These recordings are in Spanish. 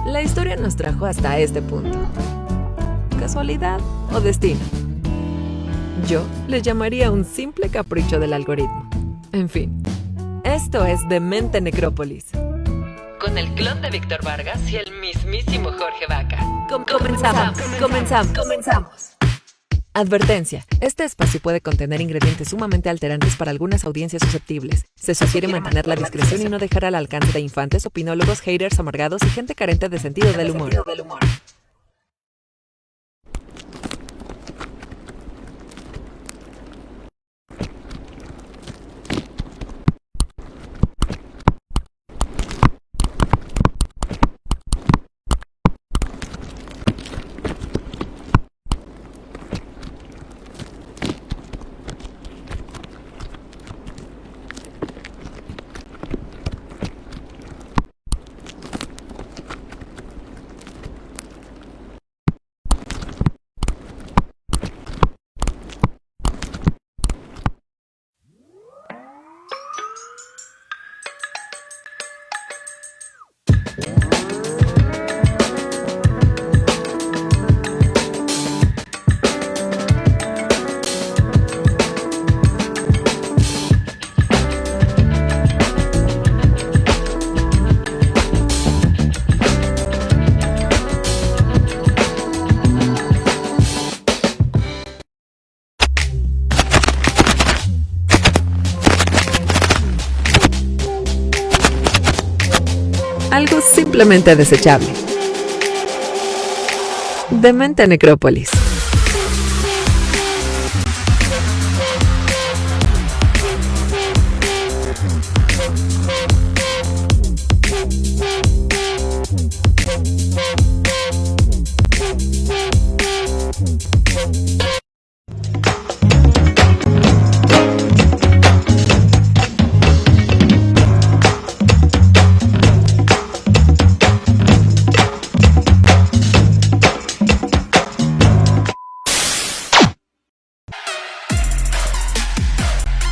La historia nos trajo hasta este punto. ¿Casualidad o destino? Yo le llamaría un simple capricho del algoritmo. En fin, esto es Demente Necrópolis. Con el clon de Víctor Vargas y el mismísimo Jorge Vaca. Comenzamos. Advertencia. Este espacio puede contener ingredientes sumamente alterantes para algunas audiencias susceptibles. Se sugiere mantener la discreción y no dejar al alcance de infantes, opinólogos, haters amargados y gente carente de sentido del humor. Algo simplemente desechable. Demente Necrópolis.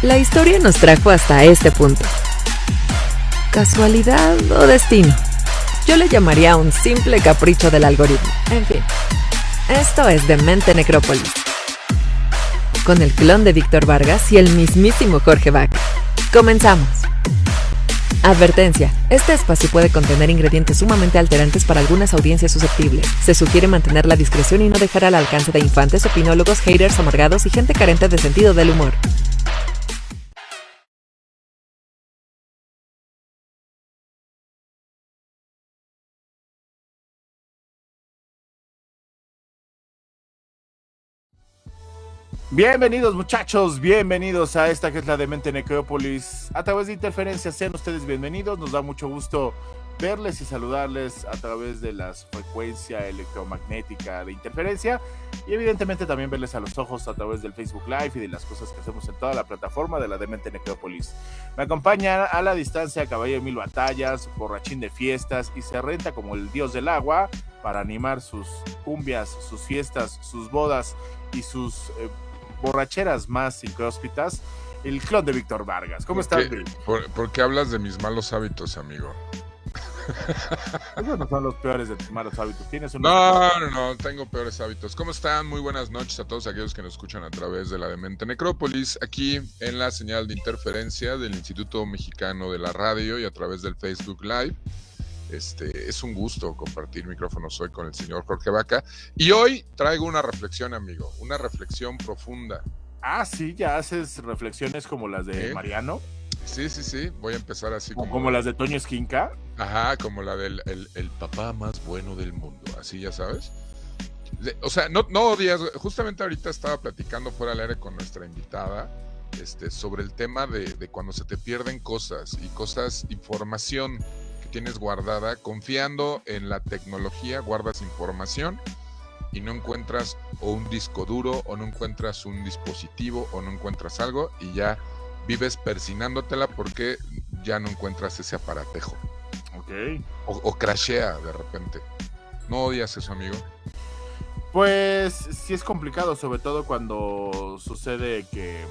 La historia nos trajo hasta este punto. ¿Casualidad o destino? Yo le llamaría un simple capricho del algoritmo. En fin, esto es Demente Necrópolis. Con el clon de Víctor Vargas y el mismísimo Jorge Vaca. Comenzamos. Advertencia. Este espacio puede contener ingredientes sumamente alterantes para algunas audiencias susceptibles. Se sugiere mantener la discreción y no dejar al alcance de infantes, opinólogos, haters amargados y gente carente de sentido del humor. Bienvenidos muchachos, bienvenidos a esta que es la Demente Necrópolis a través de Interferencia. Sean ustedes bienvenidos, nos da mucho gusto verles y saludarles a través de la frecuencia electromagnética de Interferencia y evidentemente también verles a los ojos a través del Facebook Live y de las cosas que hacemos en toda la plataforma de la Demente Necrópolis. Me acompaña a la distancia Caballero de Mil Batallas, borrachín de fiestas y se renta como el dios del agua para animar sus cumbias, sus fiestas, sus bodas y sus borracheras más incróspitas, el clon de Víctor Vargas. ¿Cómo estás, Bill? ¿Por qué hablas de mis malos hábitos, amigo? Esos no son los peores de tus malos hábitos. ¿Tienes No, tengo peores hábitos. ¿Cómo están? Muy buenas noches a todos aquellos que nos escuchan a través de la Demente Necrópolis, aquí en la señal de Interferencia del Instituto Mexicano de la Radio y a través del Facebook Live. Es un gusto compartir micrófonos hoy con el señor Jorge Vaca. Y hoy traigo una reflexión, amigo, una reflexión profunda. Ah, sí, ya haces reflexiones como las de Mariano. Sí, voy a empezar así como las de Toño Esquinca. Ajá, como la del el papá más bueno del mundo, así ya sabes. O sea, no odias, justamente ahorita estaba platicando fuera del aire con nuestra invitada, sobre el tema de cuando se te pierden cosas, información que tienes guardada, confiando en la tecnología, guardas información y no encuentras o un disco duro, o no encuentras un dispositivo, o no encuentras algo, y ya vives persinándotela porque ya no encuentras ese aparatejo. Ok. O crashea de repente. ¿No odias eso, amigo? Pues sí es complicado, sobre todo cuando sucede que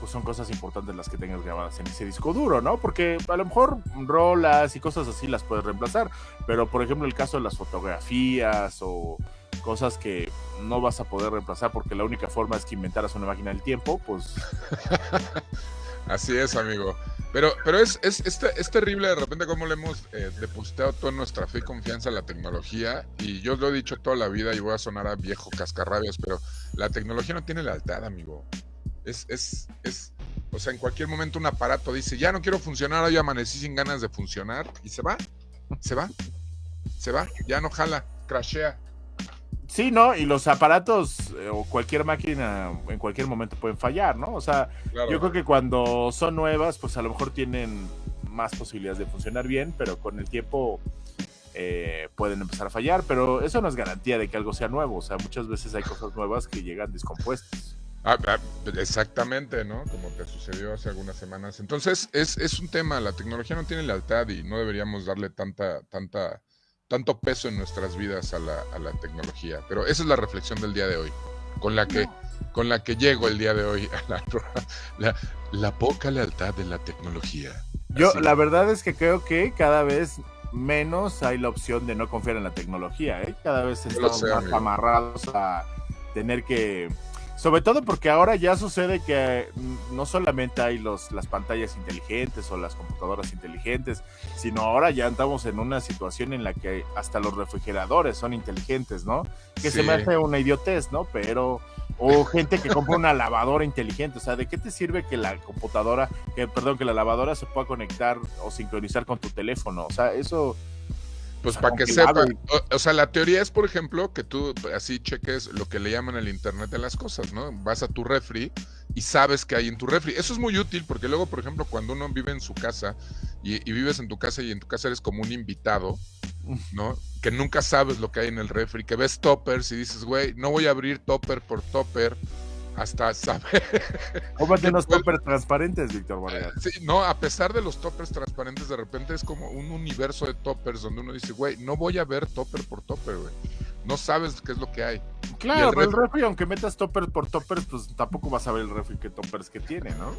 pues son cosas importantes las que tengas grabadas en ese disco duro, ¿no? Porque a lo mejor rolas y cosas así las puedes reemplazar, pero por ejemplo el caso de las fotografías o cosas que no vas a poder reemplazar porque la única forma es que inventaras una máquina del tiempo, pues... Así es, amigo. Pero es terrible de repente cómo le hemos depositado toda nuestra fe y confianza en la tecnología. Y yo lo he dicho toda la vida y voy a sonar a viejo cascarrabias, pero la tecnología no tiene lealtad, amigo. O sea, en cualquier momento un aparato dice, ya no quiero funcionar, hoy amanecí sin ganas de funcionar, y se va, ya no jala, crashea. Sí, ¿no? Y los aparatos o cualquier máquina en cualquier momento pueden fallar, ¿no? O sea, Claro. Yo creo que cuando son nuevas, pues a lo mejor tienen más posibilidades de funcionar bien, pero con el tiempo pueden empezar a fallar, pero eso no es garantía de que algo sea nuevo. O sea, muchas veces hay cosas nuevas que llegan descompuestas. Exactamente, ¿no? Como te sucedió hace algunas semanas. Entonces, es un tema, la tecnología no tiene lealtad y no deberíamos darle tanto peso en nuestras vidas a la tecnología. Pero esa es la reflexión del día de hoy, con la que llego el día de hoy a la poca lealtad de la tecnología. La verdad es que creo que cada vez menos hay la opción de no confiar en la tecnología, ¿eh? Cada vez estamos más amarrados a tener que... Sobre todo porque ahora ya sucede que no solamente hay las pantallas inteligentes o las computadoras inteligentes, sino ahora ya estamos en una situación en la que hasta los refrigeradores son inteligentes, ¿no? Que se me hace una idiotez, ¿no? Pero... O gente que compra una lavadora inteligente. O sea, ¿de qué te sirve que la lavadora se pueda conectar o sincronizar con tu teléfono? O sea, eso... Pues para que sepa, o sea, la teoría es, por ejemplo, que tú así cheques lo que le llaman el internet de las cosas, ¿no? Vas a tu refri y sabes qué hay en tu refri. Eso es muy útil porque luego, por ejemplo, cuando uno vive en su casa y vives en tu casa y en tu casa eres como un invitado, ¿no? Que nunca sabes lo que hay en el refri, que ves toppers y dices, güey, no voy a abrir topper por topper hasta saber. Cómprate unos toppers transparentes, Víctor Vargas. Sí, no, a pesar de los toppers transparentes, de repente es como un universo de toppers donde uno dice, güey, no voy a ver topper por topper, güey. No sabes qué es lo que hay. Claro, pero el refri, aunque metas toppers por toppers, pues tampoco vas a ver el refri qué toppers que tiene, ¿no?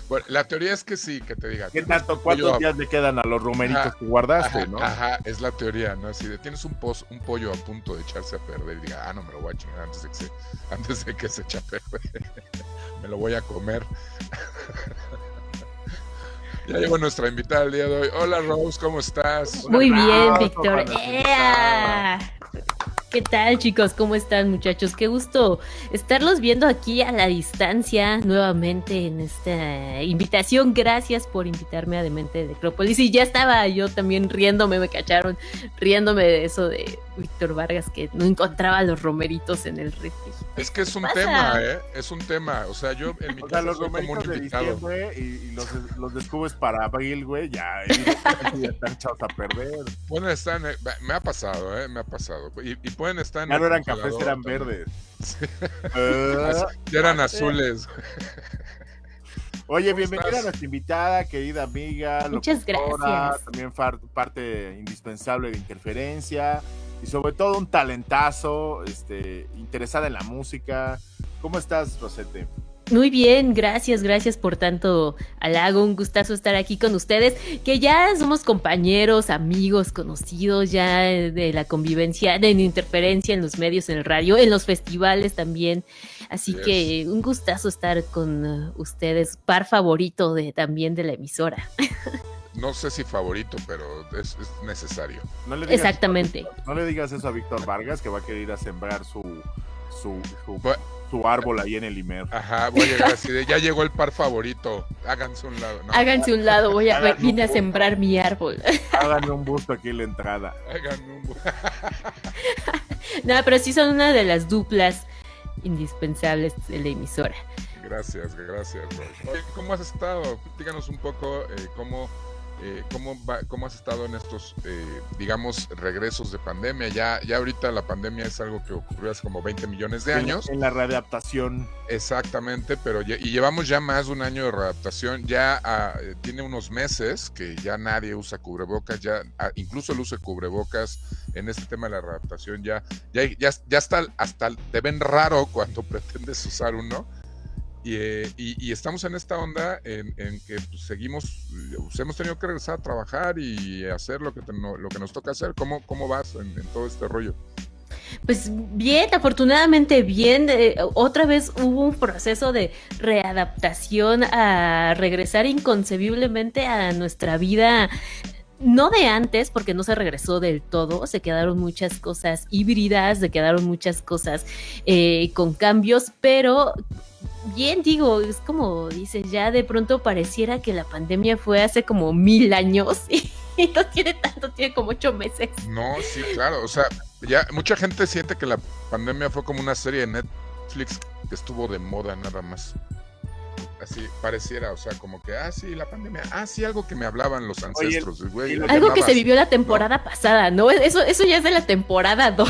Bueno, la teoría es que sí, que te diga. ¿Qué tanto? ¿Cuántos días le quedan a los romeritos que guardaste, no? Ajá, es la teoría, ¿no? Si tienes un pollo a punto de echarse a perder y diga, no, me lo voy a chingar antes de que se eche a perder. Me lo voy a comer. Ya llegó nuestra invitada el día de hoy. Hola, Rose, ¿cómo estás? Muy bien, Víctor. ¿Qué tal, chicos? ¿Cómo están, muchachos? Qué gusto estarlos viendo aquí a la distancia nuevamente en esta invitación. Gracias por invitarme a Demente Necrópolis. Y ya estaba yo también riéndome, me cacharon riéndome de eso de Víctor Vargas, que no encontraba los romeritos en el refri. Es que es un tema, ¿eh? Es un tema. O sea, yo en mi casa los soy como un romeritos de invitado. diciembre y los descubres para abril, güey, ya están echados a perder. Bueno, me ha pasado, ¿eh? Me ha pasado. Y pueden estar en ya el no eran cafés, congelador eran también. verdes. Sí. Ya eran azules. Oye, bienvenida a nuestra invitada, querida amiga. Muchas gracias. También parte indispensable de Interferencia y sobre todo un talentazo, interesada en la música. ¿Cómo estás, Rosete? Muy bien, gracias por tanto halago, un gustazo estar aquí con ustedes, que ya somos compañeros, amigos, conocidos ya de la convivencia, de Interferencia en los medios, en el radio, en los festivales también, así que un gustazo estar con ustedes, par favorito también de la emisora. No sé si favorito, pero es necesario. Exactamente. No le digas eso a Víctor Vargas, que va a querer ir a sembrar su árbol ahí en el Imer. Ajá, voy a llegar así de, ya llegó el par favorito, háganse un lado. No. Háganse un lado, vine a sembrar mi árbol. Háganme un busto aquí en la entrada. Háganme un busto. No, pero sí son una de las duplas indispensables de la emisora. Gracias. Oye, ¿cómo has estado? Díganos un poco cómo has estado en estos, digamos, regresos de pandemia. Ya ahorita la pandemia es algo que ocurrió hace como 20 millones de años. En la readaptación. Exactamente, y llevamos ya más de un año de readaptación. Ya tiene unos meses que ya nadie usa cubrebocas, incluso el uso de cubrebocas en este tema de la readaptación ya hasta te ven raro cuando pretendes usar uno. Y estamos en esta onda en que pues, seguimos, pues, hemos tenido que regresar a trabajar y hacer lo que nos toca hacer. ¿Cómo vas en todo este rollo? Pues bien, afortunadamente bien. Otra vez hubo un proceso de readaptación a regresar inconcebiblemente a nuestra vida. No de antes, porque no se regresó del todo, se quedaron muchas cosas híbridas, se quedaron muchas cosas con cambios, pero bien, digo, es como dices, ya de pronto pareciera que la pandemia fue hace como 1000 años y no tiene tanto, tiene como 8 meses. No, sí, claro, o sea, ya mucha gente siente que la pandemia fue como una serie de Netflix que estuvo de moda nada más. Así pareciera, o sea, como que, sí, la pandemia, sí, algo que me hablaban los ancestros, güey. Algo que se vivió la temporada pasada, ¿no? Eso ya es de la temporada 2.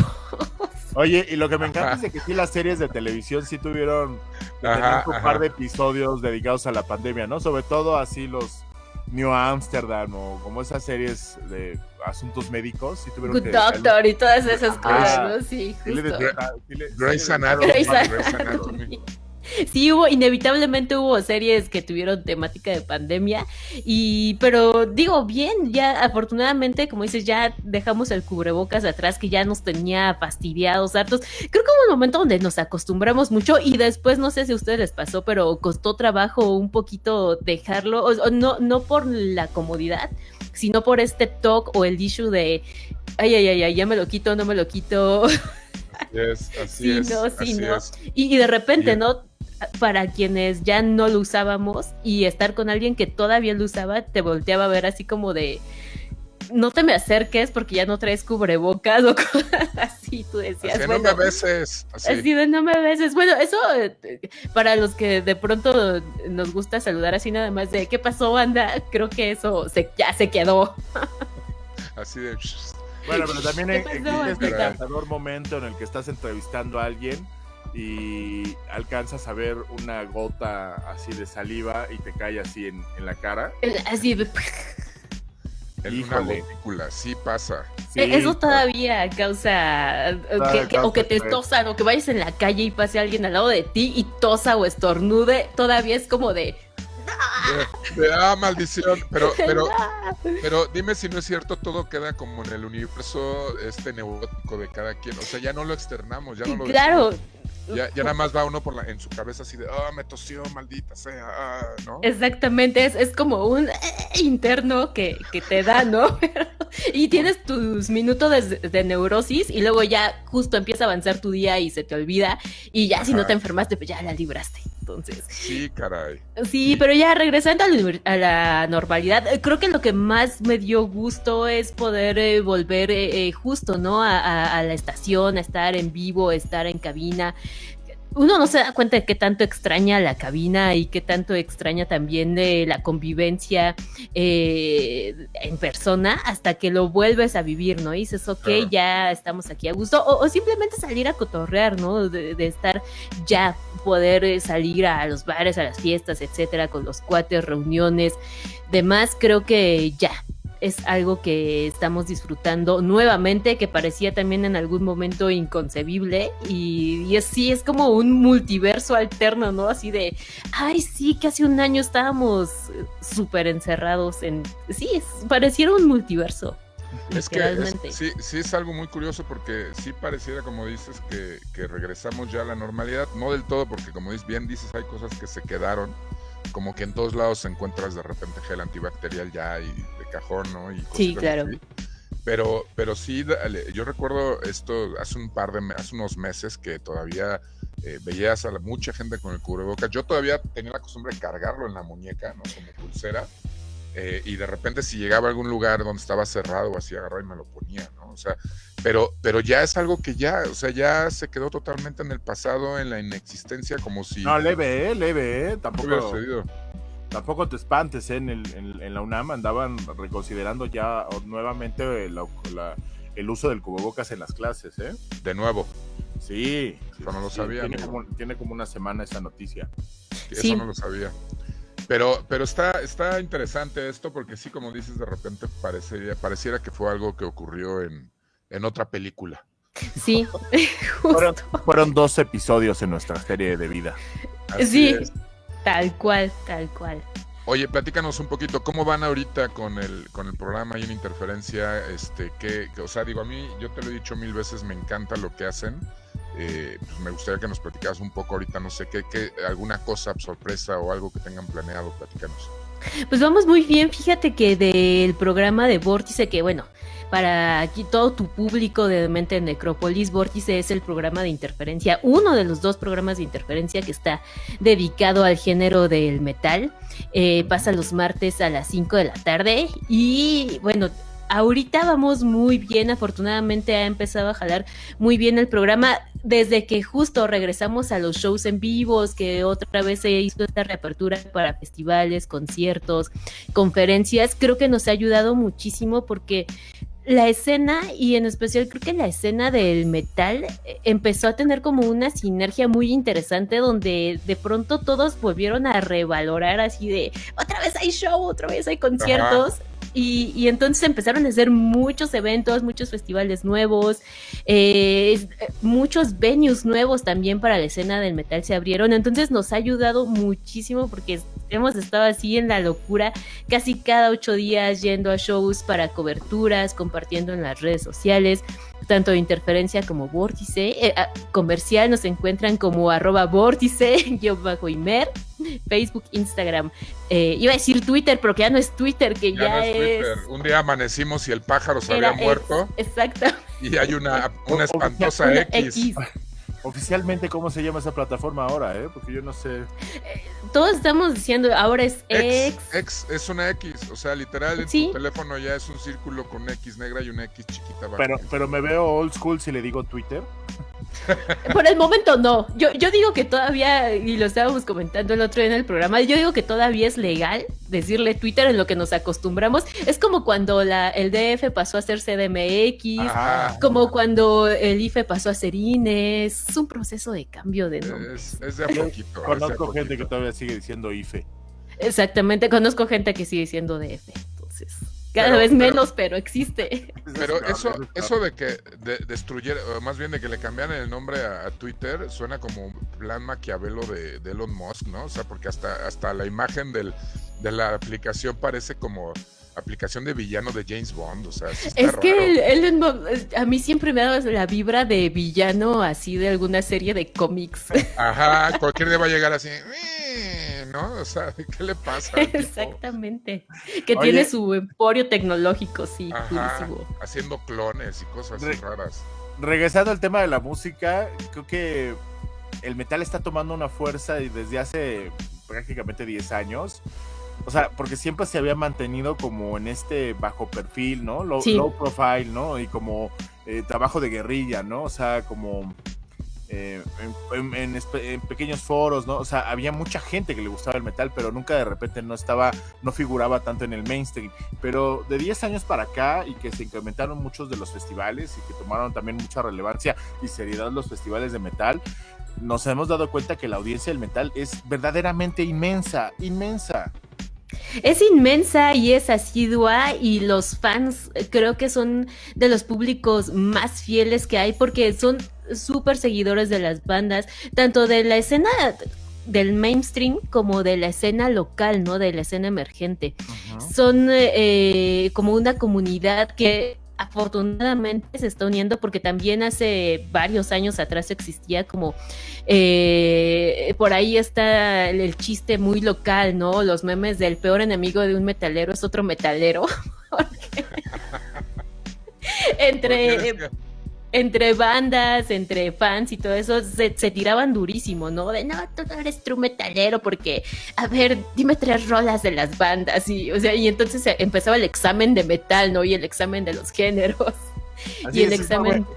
Oye, y lo que me encanta es de que sí las series de televisión sí tuvieron un par de episodios dedicados a la pandemia, ¿no? Sobre todo así los New Amsterdam o como esas series de asuntos médicos, sí tuvieron Good Doctor y todas esas cosas, ¿no? Sí, justo. Grey's Anatomy. Sí, inevitablemente hubo series que tuvieron temática de pandemia, pero digo, bien, ya afortunadamente, como dices, ya dejamos el cubrebocas atrás que ya nos tenía fastidiados, hartos. Creo que hubo un momento donde nos acostumbramos mucho y después, no sé si a ustedes les pasó, pero costó trabajo un poquito dejarlo, o no por la comodidad, sino por este toque o el issue de, ay, ya me lo quito, no me lo quito. Así es. Y de repente, ¿no? Para quienes ya no lo usábamos y estar con alguien que todavía lo usaba, te volteaba a ver así como de, no te me acerques porque ya no traes cubrebocas o cosas así, tú decías. Así, bueno, no me beses. Así de no me beses. Bueno, eso para los que de pronto nos gusta saludar así nada más de, ¿qué pasó, banda? Creo que eso ya se quedó. Así de... Bueno, pero también existe este encantador momento en el que estás entrevistando a alguien y alcanzas a ver una gota así de saliva y te cae así en la cara. Así de... Una gotícula, sí pasa. Sí, eso todavía causa que te tosan o que vayas en la calle y pase alguien al lado de ti y tosa o estornude, todavía es como de... maldición, pero dime si no es cierto, todo queda como en el universo neurótico de cada quien, o sea, ya no lo externamos, ya no lo claro. decimos. Ya nada más va uno en su cabeza así de, me tosió, maldita sea, ¿no? Exactamente, es como un interno que te da, ¿no? Y tienes tus minutos de neurosis y luego ya justo empieza a avanzar tu día y se te olvida y ya si no te enfermaste, pues ya la libraste. Entonces, sí, caray. Sí, pero ya regresando a la normalidad, creo que lo que más me dio gusto es poder volver justo, ¿no? A la estación, a estar en vivo, estar en cabina. Uno no se da cuenta de qué tanto extraña la cabina y qué tanto extraña también de la convivencia en persona hasta que lo vuelves a vivir, ¿no? Y dices, ok, ya estamos aquí a gusto. O simplemente salir a cotorrear, ¿no? De estar ya, poder salir a los bares, a las fiestas, etcétera, con los cuates, reuniones, demás. Creo que ya es algo que estamos disfrutando nuevamente, que parecía también en algún momento inconcebible y es como un multiverso alterno, ¿no? Así de, sí, que hace un año estábamos súper encerrados pareciera un multiverso. Es que sí es algo muy curioso porque sí pareciera, como dices, que regresamos ya a la normalidad, no del todo porque como bien dices, hay cosas que se quedaron, como que en todos lados encuentras de repente gel antibacterial ya y de cajón, ¿no? Y sí, claro. Así. Pero sí, yo recuerdo esto hace unos meses que todavía veías a mucha gente con el cubrebocas. Yo todavía tenía la costumbre de cargarlo en la muñeca, ¿no? Como pulsera. Y de repente si llegaba a algún lugar donde estaba cerrado o así, agarraba y me lo ponía, ¿no? O sea, pero ya es algo que ya se quedó totalmente en el pasado, en la inexistencia, como si... No, leve, tampoco te espantes, en la UNAM andaban reconsiderando ya nuevamente el uso del cubrebocas en las clases, ¿eh? De nuevo. Sí. Eso no lo sabía. Tiene como una semana esa noticia. Eso no lo sabía. Pero está interesante esto porque sí, como dices, de repente pareciera que fue algo que ocurrió en otra película. Sí, fueron 2 episodios en nuestra serie de vida. Así es. Tal cual, tal cual. Oye, platícanos un poquito, ¿cómo van ahorita con el programa? ¿Hay una interferencia? O sea, digo, a mí, yo te lo he dicho 1000 veces, me encanta lo que hacen. Pues me gustaría que nos platicaras un poco ahorita, no sé, alguna cosa, sorpresa o algo que tengan planeado, platícanos. Pues vamos muy bien, fíjate que del programa de Vórtice, que bueno, para aquí todo tu público de Mente Necrópolis, Vórtice es el programa de interferencia, uno de los 2 programas de interferencia que está dedicado al género del metal. Pasa los martes a las 5 de la tarde y bueno, ahorita vamos muy bien, afortunadamente ha empezado a jalar muy bien el programa desde que justo regresamos a los shows en vivos, que otra vez se hizo esta reapertura para festivales, conciertos, conferencias. Creo que nos ha ayudado muchísimo porque la escena, y en especial creo que la escena del metal, empezó a tener como una sinergia muy interesante donde de pronto todos volvieron a revalorar así de otra vez hay show, otra vez hay conciertos. Ajá. Y entonces empezaron a hacer muchos eventos, muchos festivales nuevos, muchos venues nuevos también para la escena del metal se abrieron. Entonces nos ha ayudado muchísimo porque hemos estado así en la locura casi cada 8 días yendo a shows para coberturas, compartiendo en las redes sociales, tanto de Interferencia como Vórtice. Comercial nos encuentran como @vórtice_imer, Facebook, Instagram, iba a decir Twitter, pero que ya no es Twitter, que ya no es Twitter. Un día amanecimos y el pájaro se había muerto. Exacto. Y hay una espantosa X. Oficialmente, ¿cómo se llama esa plataforma ahora? Porque yo no sé. Todos estamos diciendo, ahora es X. X es una X, o sea, literal en tu teléfono ya es un círculo con una X negra y una X chiquita. Pero me veo old school si le digo Twitter. Por el momento no. Yo digo que todavía, y lo estábamos comentando el otro día en el programa, yo digo que todavía es legal decirle Twitter, en lo que nos acostumbramos. Es como cuando el DF pasó a ser CDMX, como cuando el IFE pasó a ser INE. Es un proceso de cambio de nombres. Es de a poquito. Conozco gente que todavía sigue diciendo IFE. Exactamente, conozco gente que sigue diciendo DF. Entonces, cada vez menos, pero existe. Pero eso de que destruyera, o más bien de que le cambiaran el nombre a Twitter, suena como un plan maquiavelo de Elon Musk, ¿no? O sea, porque hasta la imagen de la aplicación parece como aplicación de villano de James Bond, o sea, sí está raro. Que a mí siempre me ha dado la vibra de villano así de alguna serie de cómics. Ajá, cualquier día va a llegar así, ¿no? O sea, ¿qué le pasa? Exactamente. Que tiene su emporio tecnológico, sí, durísimo. Haciendo clones y cosas así raras. Regresando al tema de la música, creo que el metal está tomando una fuerza desde hace prácticamente 10 años. O sea, porque siempre se había mantenido como en este bajo perfil, ¿no? Low profile, ¿no? Y como trabajo de guerrilla, ¿no? O sea, como en pequeños foros, ¿no? O sea, había mucha gente que le gustaba el metal, pero nunca de repente no figuraba tanto en el mainstream. Pero de 10 años para acá, y que se incrementaron muchos de los festivales y que tomaron también mucha relevancia y seriedad los festivales de metal, nos hemos dado cuenta que la audiencia del metal es verdaderamente inmensa. Es inmensa y es asidua, y los fans creo que son de los públicos más fieles que hay, porque son súper seguidores de las bandas, tanto de la escena del mainstream como de la escena local, ¿no? De la escena emergente. Uh-huh. Son como una comunidad que afortunadamente se está uniendo, porque también hace varios años atrás existía como por ahí está el chiste muy local, ¿no? Los memes del peor enemigo de un metalero es otro metalero. Entre bandas, entre fans y todo eso, se tiraban durísimo, ¿no? De no, tú no eres true metalero porque, a ver, dime 3 rolas de las bandas. Y entonces empezaba el examen de metal, ¿no? Y el examen de los géneros. Así y el examen.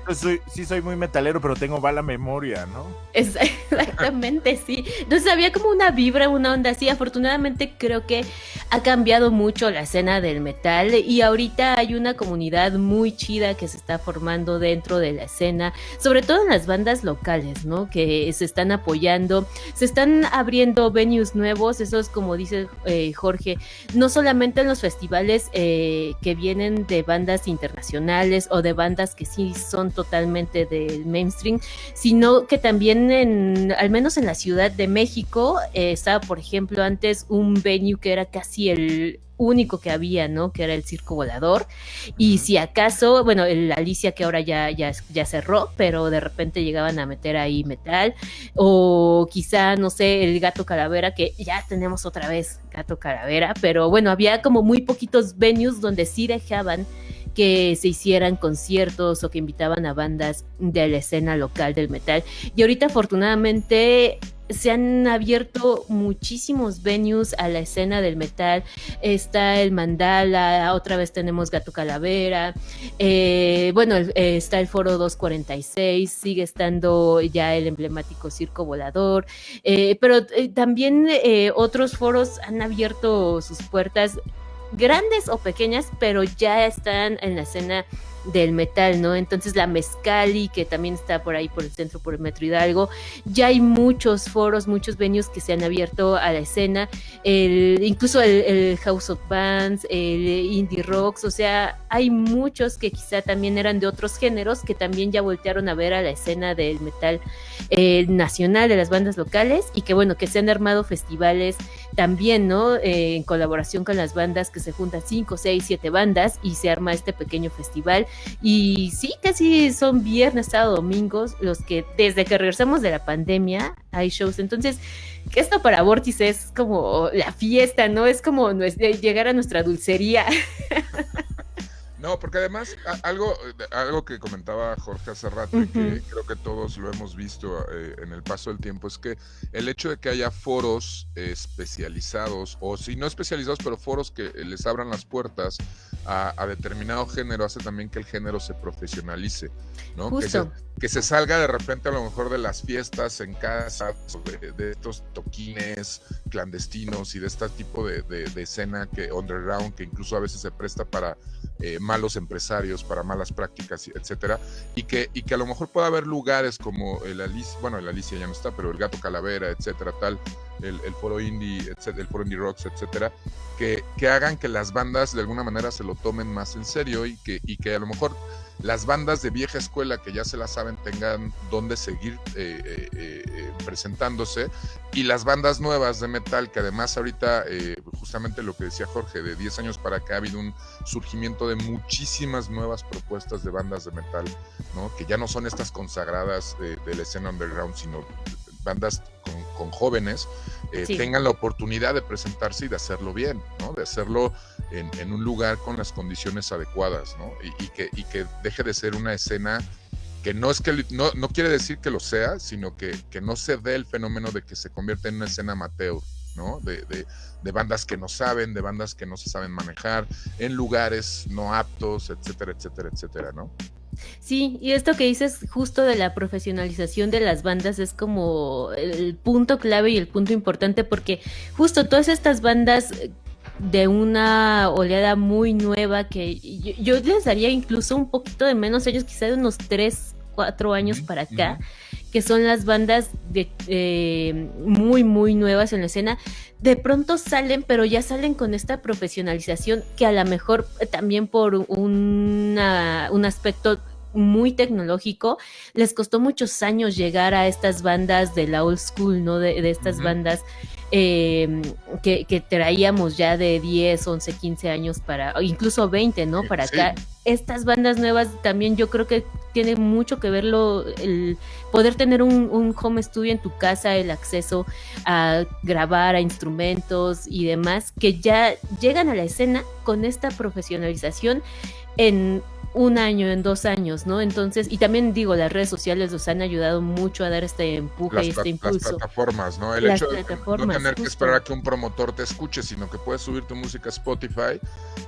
Sí, soy muy metalero, pero tengo mala memoria, ¿no? Exactamente, sí. Entonces había como una vibra, una onda así. Afortunadamente creo que ha cambiado mucho la escena del metal, y ahorita hay una comunidad muy chida que se está formando dentro de la escena, sobre todo en las bandas locales, ¿no? Que se están apoyando, se están abriendo venues nuevos, esos, como dice Jorge, no solamente en los festivales que vienen de bandas internacionales o de bandas que sí son totalmente del mainstream, sino que también en al menos en la Ciudad de México, estaba, por ejemplo, antes un venue que era casi el único que había, ¿no? Que era el Circo Volador. Y si acaso, bueno, el Alicia, que ahora ya cerró, pero de repente llegaban a meter ahí metal, o quizá, no sé, el Gato Calavera, que ya tenemos otra vez Gato Calavera, pero bueno, había como muy poquitos venues donde sí dejaban que se hicieran conciertos o que invitaban a bandas de la escena local del metal. Y ahorita, afortunadamente, se han abierto muchísimos venues a la escena del metal. Está el Mandala, otra vez tenemos Gato Calavera, está el Foro 246, sigue estando ya el emblemático Circo Volador, pero también otros foros han abierto sus puertas, grandes o pequeñas, pero ya están en la escena del metal, ¿no? Entonces la Mezcali, que también está por ahí por el centro, por el Metro Hidalgo, ya hay muchos foros, muchos venues que se han abierto a la escena, incluso el House of Bands, el Indie Rocks, o sea, hay muchos que quizá también eran de otros géneros que también ya voltearon a ver a la escena del metal nacional, de las bandas locales, y que bueno, que se han armado festivales también, ¿no? En colaboración con las bandas, que se juntan 5, 6, 7 bandas y se arma este pequeño festival. Y sí, casi son viernes, sábado, domingos, los que desde que regresamos de la pandemia hay shows. Entonces, que esto para Vórtice es como la fiesta, ¿no? Es como llegar a nuestra dulcería. No, porque además algo que comentaba Jorge hace rato, y que creo que todos lo hemos visto en el paso del tiempo, es que el hecho de que haya foros especializados, o si no especializados, pero foros que les abran las puertas a determinado género, hace también que el género se profesionalice, ¿no? Justo. Que se salga de repente a lo mejor de las fiestas en casa, de estos toquines clandestinos y de este tipo de escena que underground, que incluso a veces se presta para malos empresarios, para malas prácticas, etcétera, y que a lo mejor pueda haber lugares como el Alicia ya no está, pero el Gato Calavera, etcétera, tal, el Foro Indie, etcétera, el Foro Indie Rocks, etcétera, que hagan que las bandas de alguna manera se lo tomen más en serio, y que a lo mejor las bandas de vieja escuela que ya se la saben tengan dónde seguir presentándose, y las bandas nuevas de metal, que además ahorita, justamente lo que decía Jorge, de 10 años para acá ha habido un surgimiento de muchísimas nuevas propuestas de bandas de metal, ¿no? Que ya no son estas consagradas de la escena underground, sino bandas con jóvenes, tengan la oportunidad de presentarse y de hacerlo bien, ¿no? De hacerlo en un lugar con las condiciones adecuadas, ¿no? Y que deje de ser una escena que no quiere decir que lo sea, sino que no se dé el fenómeno de que se convierta en una escena amateur, ¿no? De bandas que no saben, de bandas que no se saben manejar, en lugares no aptos, etcétera, etcétera, etcétera, ¿no? Sí, y esto que dices justo de la profesionalización de las bandas es como el punto clave y el punto importante, porque justo todas estas bandas de una oleada muy nueva, que yo les daría incluso un poquito de menos, ellos quizá de unos 3, 4 años para acá, que son las bandas muy, muy nuevas en la escena, de pronto salen, pero ya salen con esta profesionalización que a lo mejor también por un aspecto muy tecnológico, les costó muchos años llegar a estas bandas de la old school, ¿no? De estas bandas que traíamos ya de 10, 11, 15 años incluso 20, ¿no? Para acá. Estas bandas nuevas también yo creo que tiene mucho que ver el poder tener un home studio en tu casa, el acceso a grabar, a instrumentos y demás, que ya llegan a la escena con esta profesionalización en 1 año, en 2 años, ¿no? Entonces, y también digo, las redes sociales nos han ayudado mucho a dar este empuje y este impulso. Las plataformas, ¿no? El hecho de no tener que esperar a que un promotor te escuche, sino que puedes subir tu música a Spotify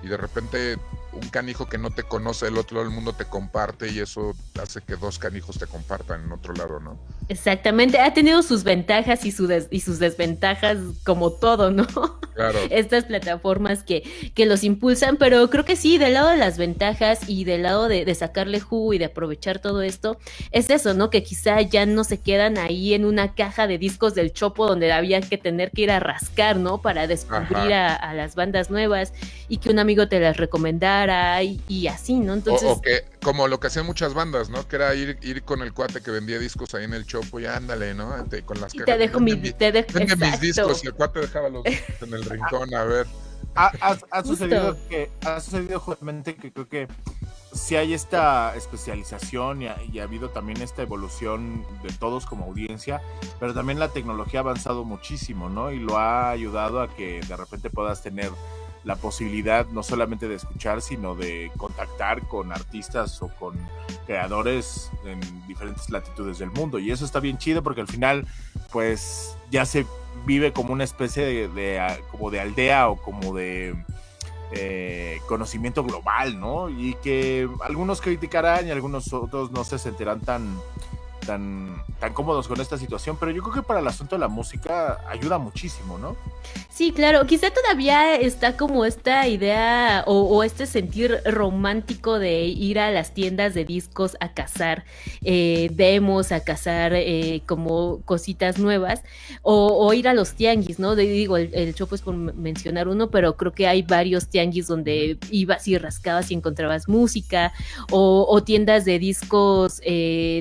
y de repente un canijo que no te conoce del otro lado del mundo te comparte, y eso hace que 2 canijos te compartan en otro lado, ¿no? Exactamente, ha tenido sus ventajas y sus desventajas, como todo, ¿no? Claro. Estas plataformas que los impulsan, pero creo que sí, del lado de las ventajas y del lado de sacarle jugo y de aprovechar todo esto, es eso, ¿no? Que quizá ya no se quedan ahí en una caja de discos del Chopo donde había que tener que ir a rascar, ¿no? Para descubrir a las bandas nuevas, y que un amigo te las recomendara y así, ¿no? Entonces... como lo que hacían muchas bandas, ¿no? Que era ir con el cuate que vendía discos ahí en el Chopo y ándale, ¿no? Con las Y cajas. Vende mis exacto. discos y el cuate dejaba los discos en el rincón, a ver. Ha sucedido justamente que creo que sí hay esta especialización y ha habido también esta evolución de todos como audiencia, pero también la tecnología ha avanzado muchísimo, ¿no? Y lo ha ayudado a que de repente puedas tener la posibilidad no solamente de escuchar, sino de contactar con artistas o con creadores en diferentes latitudes del mundo. Y eso está bien chido porque al final, pues, ya se vive como una especie como de aldea o como de conocimiento global, ¿no? Y que algunos criticarán y algunos otros no se sentirán tan cómodos con esta situación, pero yo creo que para el asunto de la música ayuda muchísimo, ¿no? Sí, claro, quizá todavía está como esta idea o este sentir romántico de ir a las tiendas de discos a cazar demos, a cazar como cositas nuevas, o ir a los tianguis, ¿no? Digo, el Chopo es por mencionar uno, pero creo que hay varios tianguis donde ibas y rascabas y encontrabas música, o tiendas de discos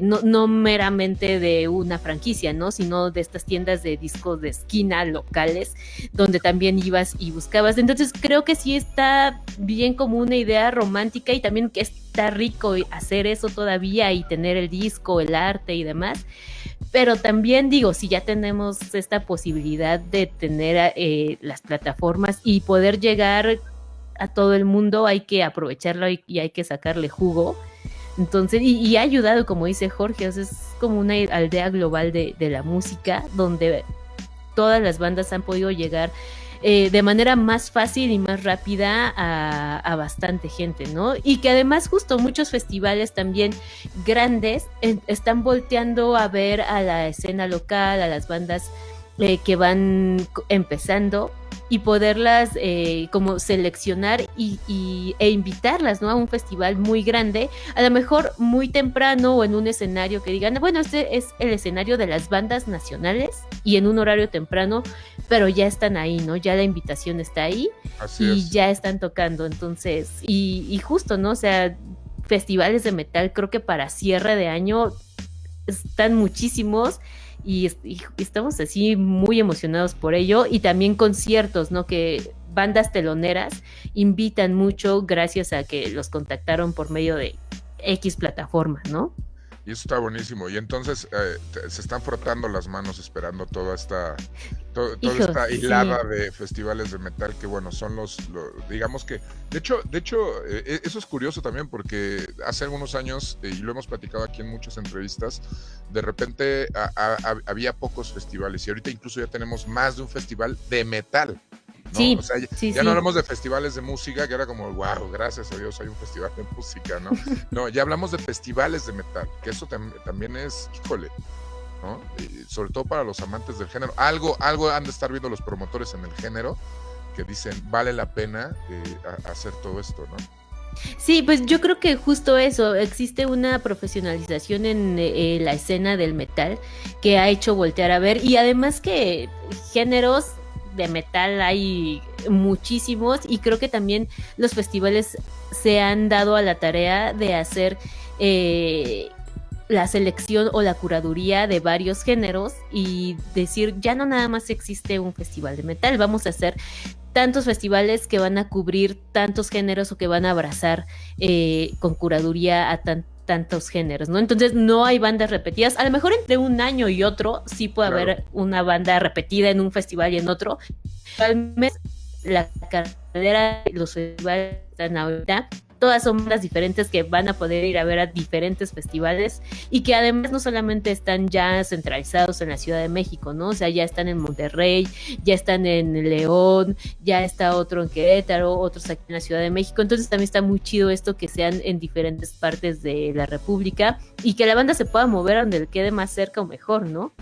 no meramente de una franquicia, ¿no? Sino de estas tiendas de discos de esquina locales, donde también ibas y buscabas. Entonces creo que sí está bien como una idea romántica y también que está rico hacer eso todavía y tener el disco, el arte y demás. Pero también digo, si ya tenemos esta posibilidad de tener las plataformas y poder llegar a todo el mundo, hay que aprovecharlo y hay que sacarle jugo. Entonces, y ha ayudado, como dice Jorge, o sea, es como una aldea global de la música, donde todas las bandas han podido llegar de manera más fácil y más rápida a bastante gente, ¿no? Y que además justo muchos festivales también grandes están volteando a ver a la escena local, a las bandas que van empezando y poderlas como seleccionar e invitarlas, ¿no? A un festival muy grande, a lo mejor muy temprano o en un escenario que digan, bueno, este es el escenario de las bandas nacionales y en un horario temprano, pero ya están ahí, ¿no? Ya la invitación está ahí. Así y es. Ya están tocando, entonces, y justo, ¿no? O sea, festivales de metal, creo que para cierre de año están muchísimos. Y estamos así muy emocionados por ello, y también conciertos, ¿no? Que bandas teloneras invitan mucho gracias a que los contactaron por medio de X plataforma, ¿no? Y eso está buenísimo. Y entonces se están frotando las manos esperando toda esta hilada de festivales de metal que, bueno, son los digamos que, de hecho, eso es curioso también porque hace algunos años, y lo hemos platicado aquí en muchas entrevistas, de repente había pocos festivales y ahorita incluso ya tenemos más de un festival de metal, ¿no? Sí, o sea, ya no hablamos de festivales de música, que era como, wow, gracias a Dios hay un festival de música, ¿no? No, ya hablamos de festivales de metal, que eso también es, híjole, ¿no? Y sobre todo para los amantes del género. Algo han de estar viendo los promotores en el género que dicen, vale la pena hacer todo esto, ¿no? Sí, pues yo creo que justo eso, existe una profesionalización en la escena del metal que ha hecho voltear a ver, y además que géneros de metal hay muchísimos, y creo que también los festivales se han dado a la tarea de hacer la selección o la curaduría de varios géneros y decir, ya no nada más existe un festival de metal, vamos a hacer tantos festivales que van a cubrir tantos géneros o que van a abrazar con curaduría a tantos géneros, ¿no? Entonces no hay bandas repetidas. A lo mejor entre un año y otro sí puede haber una banda repetida en un festival y en otro. Al menos la carrera de los festivales están ahorita, todas son bandas diferentes que van a poder ir a ver a diferentes festivales y que además no solamente están ya centralizados en la Ciudad de México, ¿no? O sea, ya están en Monterrey, ya están en León, ya está otro en Querétaro, otros aquí en la Ciudad de México. Entonces también está muy chido esto que sean en diferentes partes de la República y que la banda se pueda mover a donde le quede más cerca o mejor, ¿no?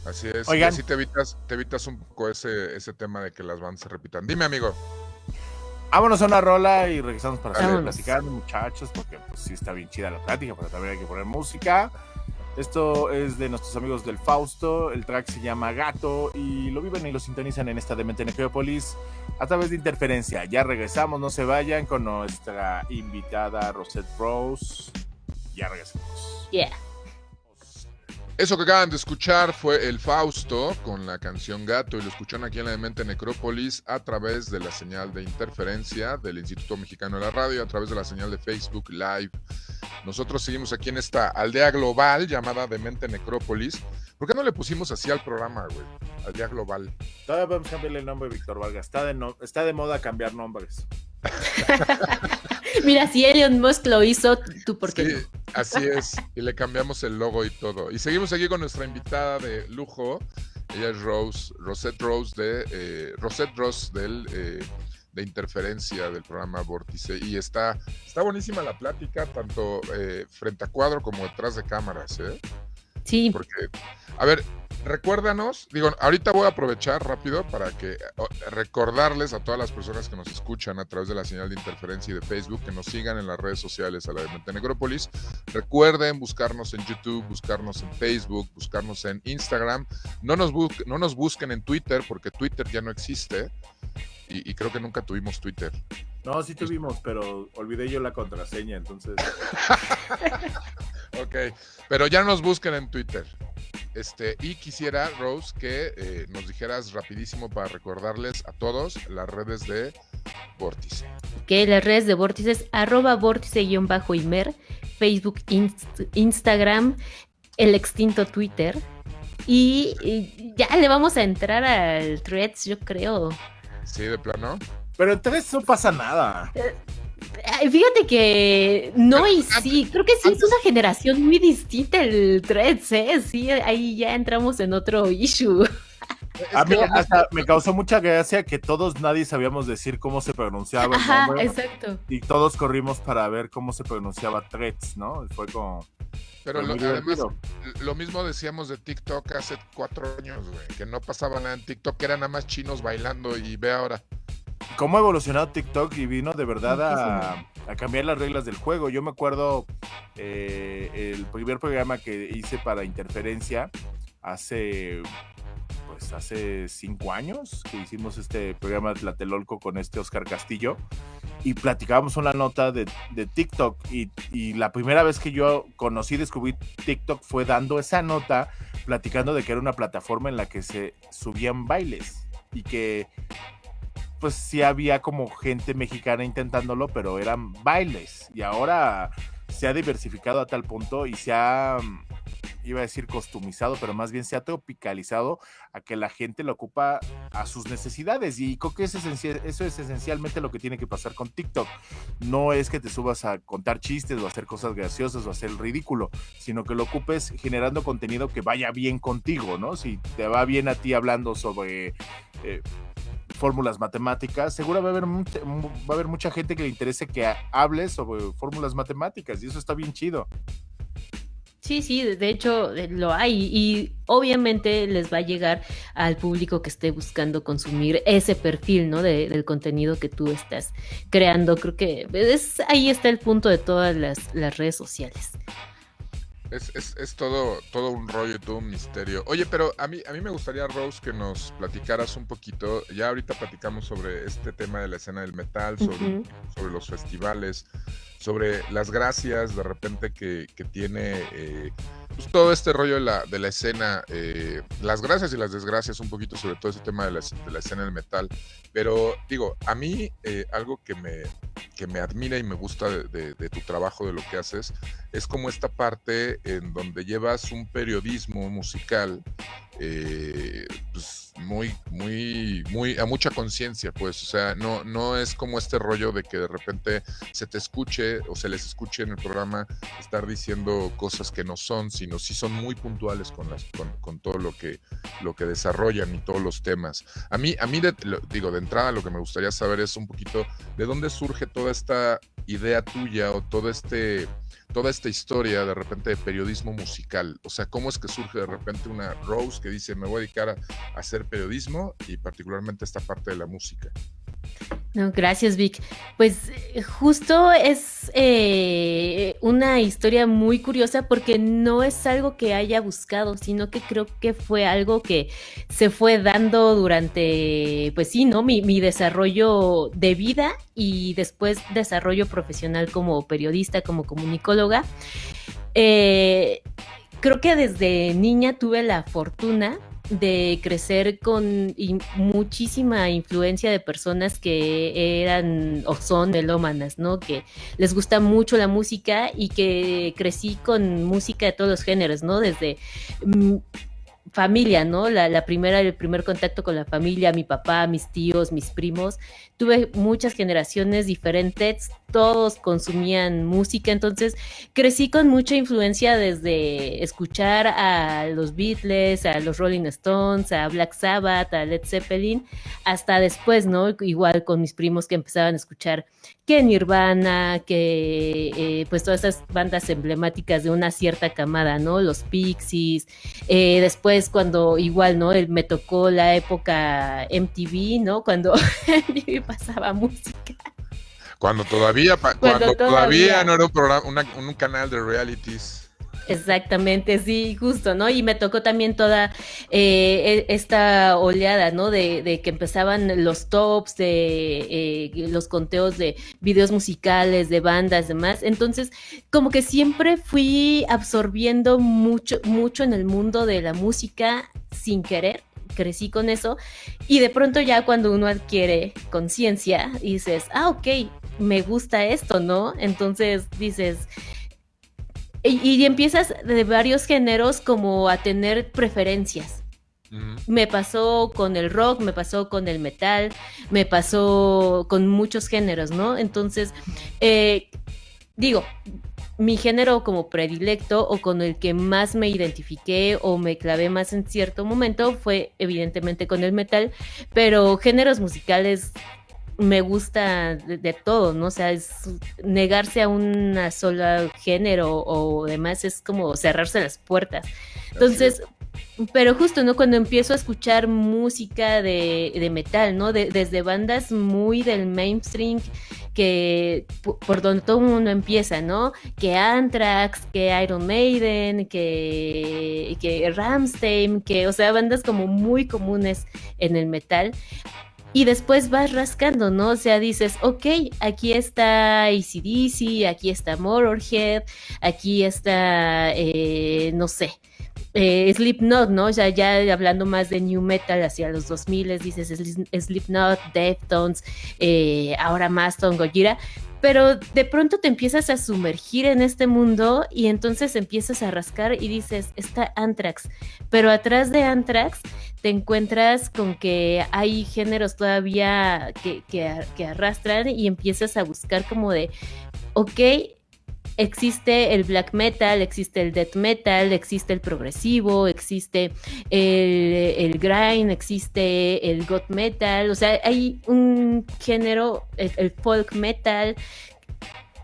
Así es. Oigan, y así te evitas un poco ese tema de que las bandas se repitan. Dime, amigo. Vámonos a una rola y regresamos para seguir platicando, muchachos, porque pues sí está bien chida la plática, pero también hay que poner música. Esto es de nuestros amigos del Fausto. El track se llama Gato y lo viven y lo sintonizan en esta Demente Necrópolis a través de Interferencia. Ya regresamos, no se vayan, con nuestra invitada Rosette Rose. Ya regresamos. Yeah. Eso que acaban de escuchar fue el Fausto con la canción Gato y lo escucharon aquí en la Demente Necrópolis a través de la señal de Interferencia del Instituto Mexicano de la Radio, a través de la señal de Facebook Live. Nosotros seguimos aquí en esta aldea global llamada Demente Necrópolis. ¿Por qué no le pusimos así al programa, güey? Aldea global. Todavía podemos cambiarle el nombre, Víctor Vargas. Está de moda cambiar nombres. Mira, si Elon Musk lo hizo, ¿tú por qué Sí, no? así es. Y le cambiamos el logo y todo. Y seguimos aquí con nuestra invitada de lujo. Ella es Rosette Rose de Interferencia del programa Vórtice. Y está buenísima la plática, tanto frente a cuadro como detrás de cámaras, ¿eh? Sí. Porque, a ver, recuérdanos, ahorita voy a aprovechar rápido para que recordarles a todas las personas que nos escuchan a través de la señal de Interferencia y de Facebook, que nos sigan en las redes sociales a la Demente Necrópolis. Recuerden buscarnos en YouTube, buscarnos en Facebook, buscarnos en Instagram. No nos busquen en Twitter, porque Twitter ya no existe. Y creo que nunca tuvimos Twitter. No, sí tuvimos, pero olvidé yo la contraseña, entonces... Ok, pero ya nos busquen en Twitter. Y quisiera, Rose, que nos dijeras rapidísimo para recordarles a todos las redes de Vórtice. Que las redes de Vórtice es @vórtice_imer, Facebook, Instagram, el extinto Twitter. Y ya le vamos a entrar al Threads, yo creo. Sí, de plano. Pero en 3 no pasa nada. Ay, fíjate que no y sí, creo que sí es una generación muy distinta el Threads, ¿eh? Sí, ahí ya entramos en otro issue. A mí hasta me causó mucha gracia que nadie sabíamos decir cómo se pronunciaba el Ajá, nombre. exacto. Y todos corrimos para ver cómo se pronunciaba Threads, ¿no? Fue como... Pero muy además, divertido. lo mismo decíamos de TikTok hace 4 años, güey, que no pasaba nada en TikTok, que eran nada más chinos bailando, y ve ahora. ¿Cómo ha evolucionado TikTok? Y vino de verdad a cambiar las reglas del juego. Yo me acuerdo el primer programa que hice para Interferencia hace 5 años, que hicimos este programa de Tlatelolco con Oscar Castillo, y platicábamos una nota de TikTok, y la primera vez que yo descubrí TikTok fue dando esa nota, platicando de que era una plataforma en la que se subían bailes, y que pues sí había como gente mexicana intentándolo, pero eran bailes, y ahora se ha diversificado a tal punto y se ha, iba a decir customizado, pero más bien se ha tropicalizado a que la gente lo ocupa a sus necesidades, y creo que eso es esencialmente lo que tiene que pasar con TikTok. No es que te subas a contar chistes o a hacer cosas graciosas o a hacer el ridículo, sino que lo ocupes generando contenido que vaya bien contigo, ¿no? Si te va bien a ti hablando sobre fórmulas matemáticas, seguro va a haber mucha gente que le interese que hables sobre fórmulas matemáticas, y eso está bien chido. Sí, de hecho lo hay, y obviamente les va a llegar al público que esté buscando consumir ese perfil, ¿no? del contenido que tú estás creando. Creo que ahí está el punto de todas las redes sociales. Es todo un rollo, todo un misterio. Oye, pero a mí me gustaría, Rose, que nos platicaras un poquito. Ya ahorita platicamos sobre este tema de la escena del metal, sobre los festivales, sobre las gracias de repente que tiene pues todo este rollo de la escena, las gracias y las desgracias, un poquito sobre todo ese tema de la escena del metal. Pero digo, a mí algo que me admira y me gusta de tu trabajo, de lo que haces, es como esta parte en donde llevas un periodismo musical pues muy a mucha conciencia, pues, o sea, no es como este rollo de que de repente se te escuche o se les escuche en el programa estar diciendo cosas que no son, sino sí son muy puntuales con todo lo que desarrollan y todos los temas. A mí de entrada lo que me gustaría saber es un poquito de dónde surge toda esta idea tuya o toda esta historia de repente de periodismo musical. O sea, ¿cómo es que surge de repente una Rose que dice me voy a dedicar a hacer periodismo y particularmente esta parte de la música? No, gracias, Vic. Pues justo es una historia muy curiosa porque no es algo que haya buscado, sino que creo que fue algo que se fue dando durante, pues sí, ¿no? Mi desarrollo de vida y después desarrollo profesional como periodista, como comunicóloga. Eh, Creo que desde niña tuve la fortuna de crecer con muchísima influencia de personas que eran o son melómanas, ¿no? Que les gusta mucho la música y que crecí con música de todos los géneros, ¿no? Desde familia, ¿no? El primer contacto con la familia, mi papá, mis tíos, mis primos. Tuve muchas generaciones diferentes, todos consumían música, entonces crecí con mucha influencia desde escuchar a los Beatles, a los Rolling Stones, a Black Sabbath, a Led Zeppelin, hasta después, ¿no? Igual con mis primos que empezaban a escuchar que Nirvana, que pues todas esas bandas emblemáticas de una cierta camada, ¿no? Los Pixies, después cuando igual, ¿no? Me tocó la época MTV, ¿no? Cuando MTV pasaba música. Cuando todavía no era un programa, un canal de realities. Exactamente, sí, justo, ¿no? Y me tocó también toda esta oleada, ¿no? De que empezaban los tops, de los conteos de videos musicales, de bandas, demás. Entonces, como que siempre fui absorbiendo mucho, mucho en el mundo de la música sin querer. Crecí con eso y de pronto ya cuando uno adquiere conciencia dices, ok, me gusta esto, ¿no? Entonces dices... Y empiezas de varios géneros como a tener preferencias. Me pasó con el rock, me pasó con el metal, me pasó con muchos géneros, ¿no? Entonces, mi género como predilecto o con el que más me identifiqué o me clavé más en cierto momento fue evidentemente con el metal, pero géneros musicales me gusta de todo, ¿no? O sea, negarse a una sola género o demás es como cerrarse las puertas. Entonces, pero justo, ¿no? Cuando empiezo a escuchar música de metal, ¿no? Desde bandas muy del mainstream, que por donde todo el mundo empieza, ¿no? Que Anthrax, que Iron Maiden, que Rammstein, o sea, bandas como muy comunes en el metal. Y después vas rascando, ¿no? O sea, dices, ok, aquí está AC/DC, aquí está Motorhead, aquí está, no sé, Slipknot, ¿no? Ya hablando más de new metal hacia los 2000, dices Slipknot, Deftones, ahora Mastodon, Gojira, pero de pronto te empiezas a sumergir en este mundo y entonces empiezas a rascar y dices, está Anthrax, pero atrás de Anthrax te encuentras con que hay géneros todavía que arrastran y empiezas a buscar como de, ok, existe el black metal, existe el death metal, existe el progresivo, existe el grind, existe el goth metal, o sea, hay un género, el folk metal,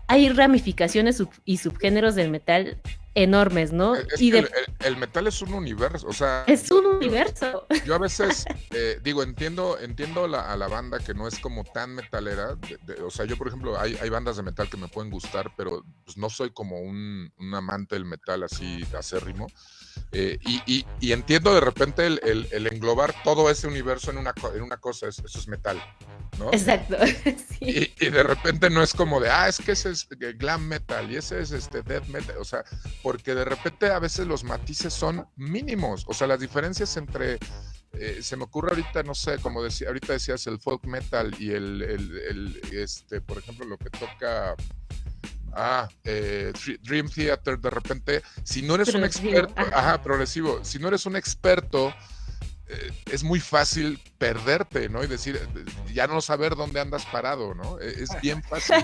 hay ramificaciones y subgéneros del metal enormes, ¿no? El metal es un universo, o sea... Es un universo. Yo a veces, entiendo a la banda que no es como tan metalera, o sea, yo por ejemplo, hay bandas de metal que me pueden gustar, pero pues, no soy como un amante del metal así acérrimo, y entiendo de repente el englobar todo ese universo en una cosa, eso es metal, ¿no? Exacto, sí. Y de repente no es como de, es que ese es glam metal y ese es death metal, o sea, porque de repente a veces los matices son mínimos, o sea, las diferencias entre, se me ocurre ahorita, no sé, como ahorita decías el folk metal y por ejemplo, lo que toca Dream Theater, de repente, si no eres un experto, progresivo, si no eres un experto, es muy fácil perderte, ¿no? Y decir, ya no saber dónde andas parado, ¿no? Es bien fácil.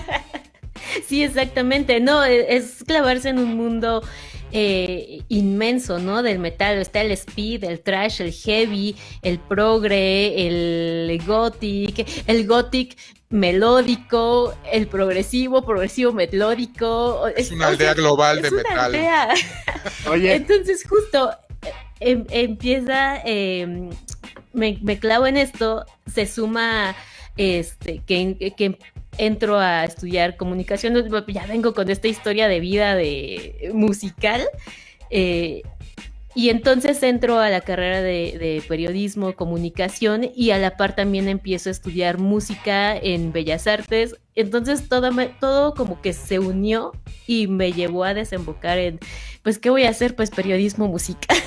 Sí, exactamente, no, es clavarse en un mundo inmenso, ¿no? Del metal, está el speed, el thrash, el heavy, el progre, el gothic melódico, el progresivo melódico. Es una aldea global de metal. Oye. Entonces justo empieza, me clavo en esto, se suma que entro a estudiar comunicación, ya vengo con esta historia de vida de musical, y entonces entro a la carrera de periodismo, comunicación, y a la par también empiezo a estudiar música en Bellas Artes. Entonces todo como que se unió y me llevó a desembocar en, pues, ¿qué voy a hacer? Pues periodismo musical.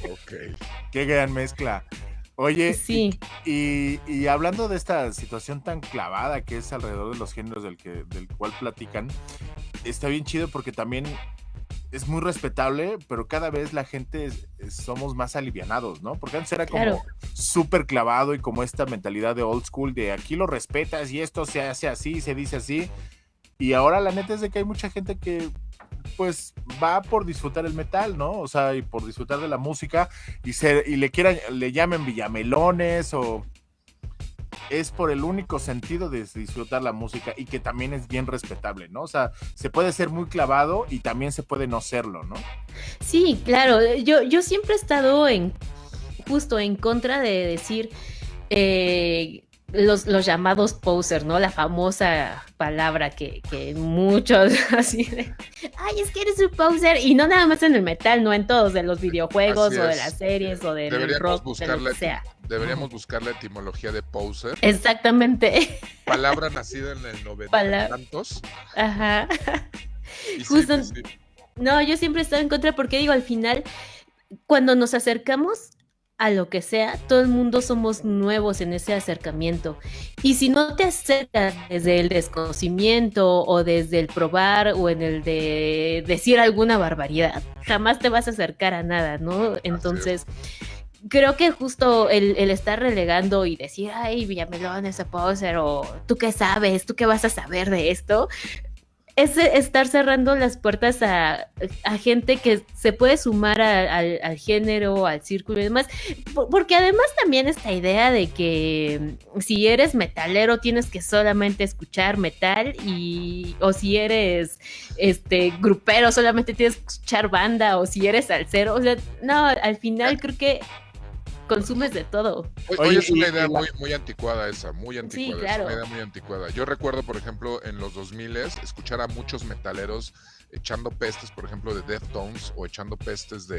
Ok. Qué gran mezcla. Oye, Sí. y hablando de esta situación tan clavada que es alrededor de los géneros del cual platican, está bien chido porque también es muy respetable, pero cada vez la gente somos más alivianados, ¿no? Porque antes era como Claro. súper clavado y como esta mentalidad de old school de aquí lo respetas y esto se hace así, se dice así. Y ahora la neta es de que hay mucha gente que pues va por disfrutar el metal, ¿no? O sea, y por disfrutar de la música y le llamen villamelones o es por el único sentido de disfrutar la música y que también es bien respetable, ¿no? O sea, se puede ser muy clavado y también se puede no serlo, ¿no? Sí, claro. Yo siempre he estado justo en contra de decir los llamados poser, ¿no? La famosa palabra que muchos así de, ay, es que eres un poser, y no nada más en el metal, no en todos, de los videojuegos Así o de es. las series o del rock, de lo que sea. Deberíamos buscar la etimología de poser. Exactamente. Palabra nacida en el 90 y tantos. Ajá. Y Justo, sí. no, yo siempre he estado en contra porque digo, al final, cuando nos acercamos a lo que sea, todo el mundo somos nuevos en ese acercamiento. Y si no te acercas desde el desconocimiento o desde el probar o en el de decir alguna barbaridad, jamás te vas a acercar a nada, ¿no? Entonces, creo que justo el estar relegando y decir, ay, Villamelón, ese poser, o tú qué sabes, tú qué vas a saber de esto, es estar cerrando las puertas a gente que se puede sumar al género, al círculo y demás, porque además también esta idea de que si eres metalero tienes que solamente escuchar metal, o si eres grupero solamente tienes que escuchar banda, o si eres salsero, o sea, no, al final creo que consumes de todo. Oye, es una idea muy anticuada esa, muy anticuada. Sí, claro. Es una idea muy anticuada. Yo recuerdo, por ejemplo, en los 2000 escuchar a muchos metaleros echando pestes, por ejemplo, de Deftones, o echando pestes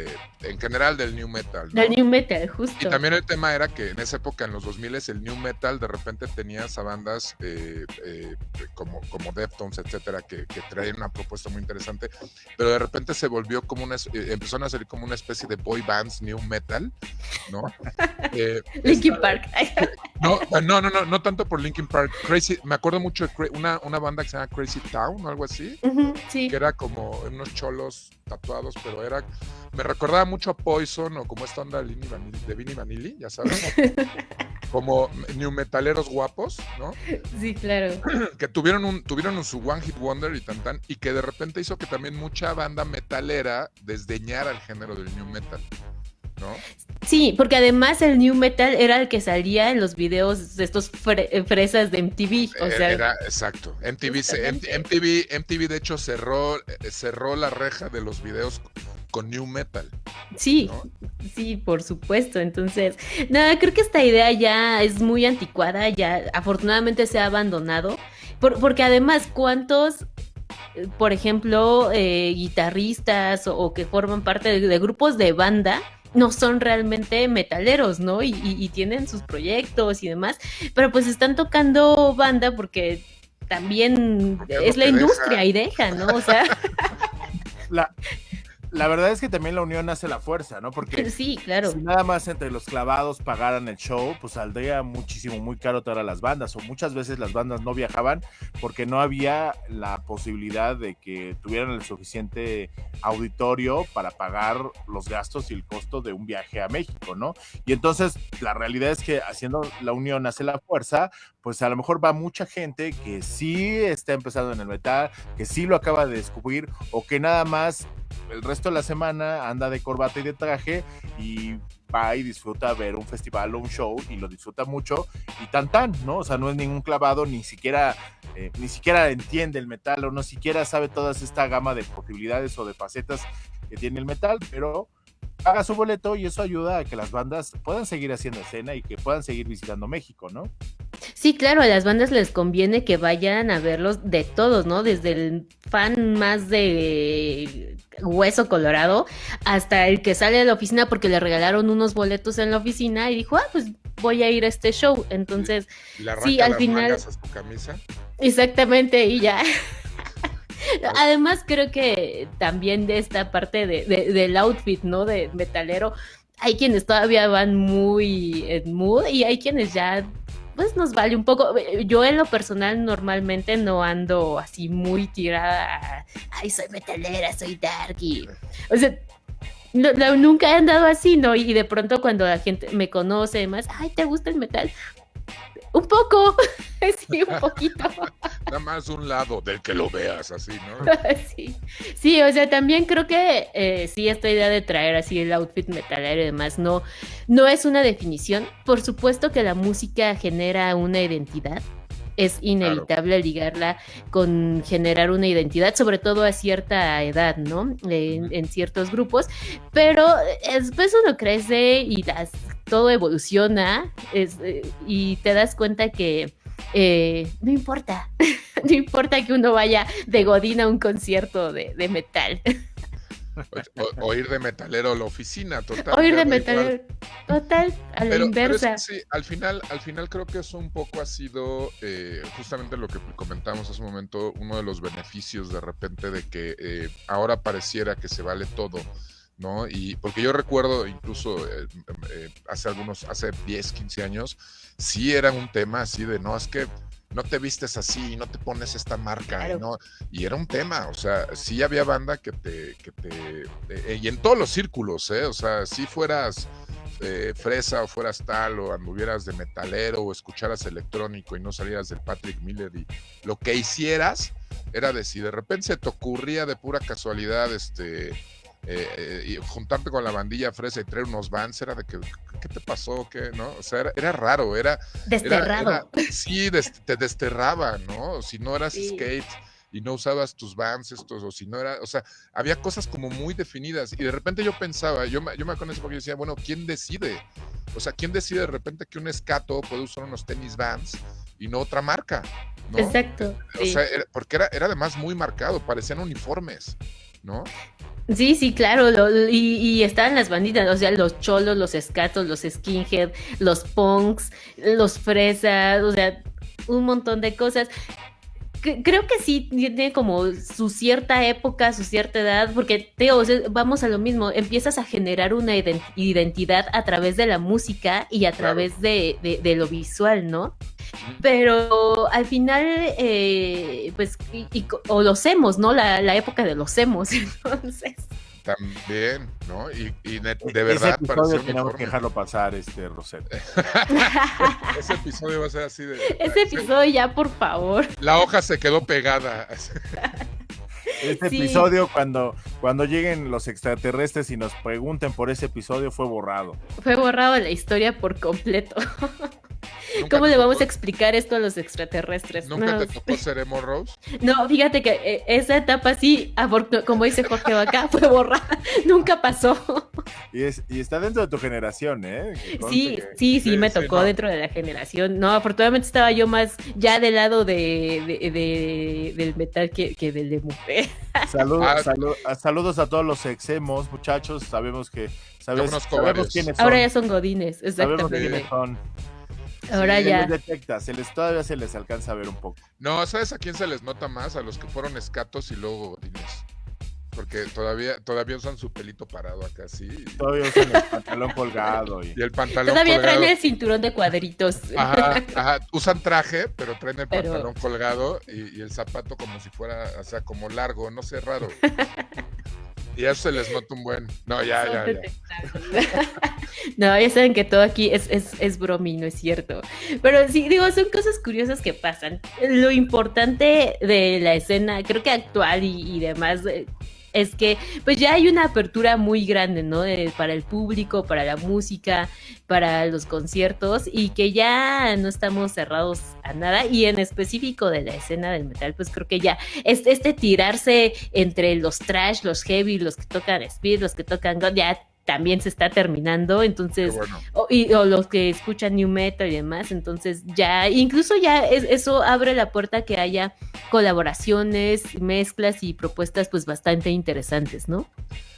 en general del new metal, ¿no? Del new metal, justo. Y también el tema era que en esa época, en los 2000, el new metal de repente tenías a bandas como Deftones, etcétera, que traían una propuesta muy interesante, pero de repente se volvió como empezaron a salir como una especie de boy bands new metal, ¿no? Linkin Park. No tanto por Linkin Park. Me acuerdo mucho de una banda que se llama Crazy Town o algo así, sí. que era como unos cholos tatuados, pero me recordaba mucho a Poison, o como esta onda de Vinny Vanilli, ya sabes, como new metaleros guapos, ¿no? Sí, claro. Que tuvieron su One Hit Wonder y que de repente hizo que también mucha banda metalera desdeñara el género del new metal, ¿no? Sí, porque además el new metal era el que salía en los videos de estos fresas de MTV, o sea, era exacto. MTV de hecho cerró la reja de los videos con new metal. Sí, ¿no? Sí, por supuesto. Entonces, nada, creo que esta idea ya es muy anticuada, ya afortunadamente se ha abandonado, porque además, ¿cuántos, por ejemplo, guitarristas o que forman parte de grupos de banda no son realmente metaleros, ¿no? Y tienen sus proyectos y demás, pero pues están tocando banda porque también es la industria y deja, ¿no? O sea... La verdad es que también la unión hace la fuerza, ¿no? Porque sí, claro. Si nada más entre los clavados pagaran el show, pues saldría muchísimo, muy caro traer a las bandas, o muchas veces las bandas no viajaban porque no había la posibilidad de que tuvieran el suficiente auditorio para pagar los gastos y el costo de un viaje a México, ¿no? Y entonces la realidad es que haciendo la unión hace la fuerza, pues a lo mejor va mucha gente que sí está empezando en el metal, que sí lo acaba de descubrir, o que nada más el resto de la semana anda de corbata y de traje y va y disfruta ver un festival o un show y lo disfruta mucho y tan, ¿no? O sea, no es ningún clavado, ni siquiera entiende el metal o no siquiera sabe toda esta gama de posibilidades o de facetas que tiene el metal, pero paga su boleto y eso ayuda a que las bandas puedan seguir haciendo escena y que puedan seguir visitando México, ¿no? Sí, claro, a las bandas les conviene que vayan a verlos de todos, ¿no? Desde el fan más de hueso colorado hasta el que sale de la oficina porque le regalaron unos boletos en la oficina y dijo, pues voy a ir a este show. Entonces, Le arranca sí, al las final, mangas a su camisa. exactamente, y ya. Además, creo que también de esta parte del outfit, ¿no? De metalero, hay quienes todavía van muy en mood y hay quienes ya, pues nos vale un poco. Yo en lo personal normalmente no ando así muy tirada a, ay, soy metalera, soy darky. O sea, nunca he andado así, ¿no? Y de pronto cuando la gente me conoce más, ay, ¿te gusta el metal? Un poco, sí, un poquito. Nada más un lado del que lo veas, así, ¿no? Sí, sí, o sea, también creo que sí, esta idea de traer así el outfit metalero y demás, no es una definición. Por supuesto que la música genera una identidad. Es inevitable ligarla con generar una identidad, sobre todo a cierta edad, ¿no? En ciertos grupos, pero después uno crece y todo evoluciona y te das cuenta que no importa, no importa que uno vaya de godín a un concierto de metal. O ir de metalero a la oficina, total. O ir de metalero, total, a la inversa. Pero es que sí, al final creo que eso un poco ha sido justamente lo que comentamos hace un momento, uno de los beneficios de repente de que ahora pareciera que se vale todo, ¿no? Y porque yo recuerdo incluso hace 10, 15 años, sí era un tema así de, no, es que no te vistes así, no te pones esta marca, claro. ¿no? Y era un tema, o sea, sí había banda y en todos los círculos, o sea, si fueras fresa o fueras tal, o anduvieras de metalero o escucharas electrónico y no salieras del Patrick Miller y lo que hicieras era de si de repente se te ocurría de pura casualidad y juntarte con la bandilla fresa y traer unos Vans, era de que, ¿qué te pasó? ¿Qué? ¿No? O sea, era raro, desterrado. Sí, te desterraba, ¿no? Si no eras skate y no usabas tus Vans estos, o si no era, o sea, había cosas como muy definidas, y de repente yo pensaba, yo me acuerdo en ese porque yo decía, bueno, ¿quién decide? O sea, ¿quién decide de repente que un escato puede usar unos tenis Vans y no otra marca? ¿No? Exacto. O sea, porque era además muy marcado, parecían uniformes, ¿no? Sí, claro, y estaban las banditas, o sea, los cholos, los escatos, los skinhead, los punks, los fresas, o sea, un montón de cosas. Creo que sí tiene como su cierta época, su cierta edad, porque o sea, vamos a lo mismo, empiezas a generar una identidad a través de la música y a través de lo visual, ¿no? Pero al final, pues, o los emos, ¿no? La época de los emos, entonces. También, ¿no? Y de verdad ese episodio tenemos que dejarlo pasar, Roset. Ese episodio va a ser así de... Ese episodio ya, por favor. La hoja se quedó pegada. Este episodio, cuando lleguen los extraterrestres y nos pregunten por ese episodio, fue borrado. Fue borrado de la historia por completo. ¿Cómo le vamos a explicar esto a los extraterrestres? ¿Nunca te tocó ser emo, Rose? No, fíjate que esa etapa sí, como dice Jorge Vaca, fue borrada. Nunca pasó. Y está dentro de tu generación, ¿eh? Sí, me tocó dentro de la generación. No, afortunadamente estaba yo más ya del lado del metal que del emo. Saludos a todos los exemos, muchachos. Sabemos quiénes son. Ahora ya son godines, exactamente. Sabemos quiénes son. Ahora ya. Todavía se les alcanza a ver un poco. No, ¿sabes a quién se les nota más? A los que fueron escatos y luego godines. Porque todavía usan su pelito parado acá, sí. Todavía usan el pantalón colgado. Y el pantalón todavía colgado. Traen el cinturón de cuadritos. Ajá. Usan traje, pero traen el pantalón colgado y el zapato como si fuera, o sea, como largo, no sé, raro. Y a eso se les nota un buen. No, ya. No, ya saben que todo aquí es bromi, no es cierto. Pero sí, digo, son cosas curiosas que pasan. Lo importante de la escena, creo que actual y demás, es que pues ya hay una apertura muy grande, ¿no? Para el público, para la música, para los conciertos, y que ya no estamos cerrados a nada, y en específico de la escena del metal, pues creo que ya este tirarse entre los trash, los heavy, los que tocan speed, los que tocan god, ya también se está terminando, entonces, bueno. o los que escuchan new metal y demás, entonces ya, incluso ya eso abre la puerta a que haya colaboraciones, mezclas y propuestas pues bastante interesantes, ¿no?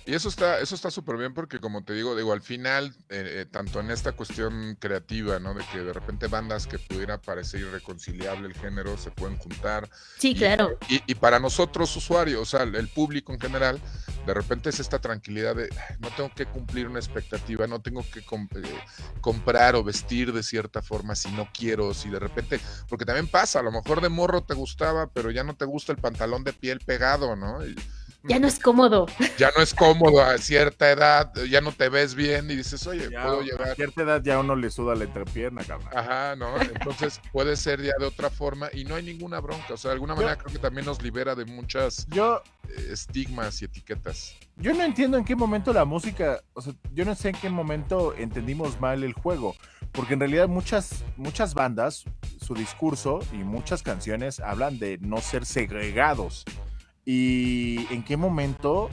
Y eso está súper bien porque, como te digo, al final, tanto en esta cuestión creativa, ¿no? De que de repente bandas que pudiera parecer irreconciliable el género se pueden juntar. Sí, claro. Y para nosotros, usuarios, o sea, el público en general, de repente es esta tranquilidad de no tengo que cumplir una expectativa, no tengo que comprar o vestir de cierta forma si no quiero, si de repente, porque también pasa, a lo mejor de morro te gustaba, pero ya no te gusta el pantalón de piel pegado, ¿no? Ya no es cómodo. Ya no es cómodo a cierta edad, ya no te ves bien y dices, oye, Ya, puedo llevar. A cierta edad ya uno le suda la entrepierna, cabrón. Ajá, ¿no? Entonces puede ser ya de otra forma y no hay ninguna bronca. O sea, de alguna manera creo que también nos libera de muchas estigmas y etiquetas. Yo no entiendo en qué momento la música, o sea, yo no sé en qué momento entendimos mal el juego, porque en realidad muchas bandas, su discurso y muchas canciones hablan de no ser segregados. Y en qué momento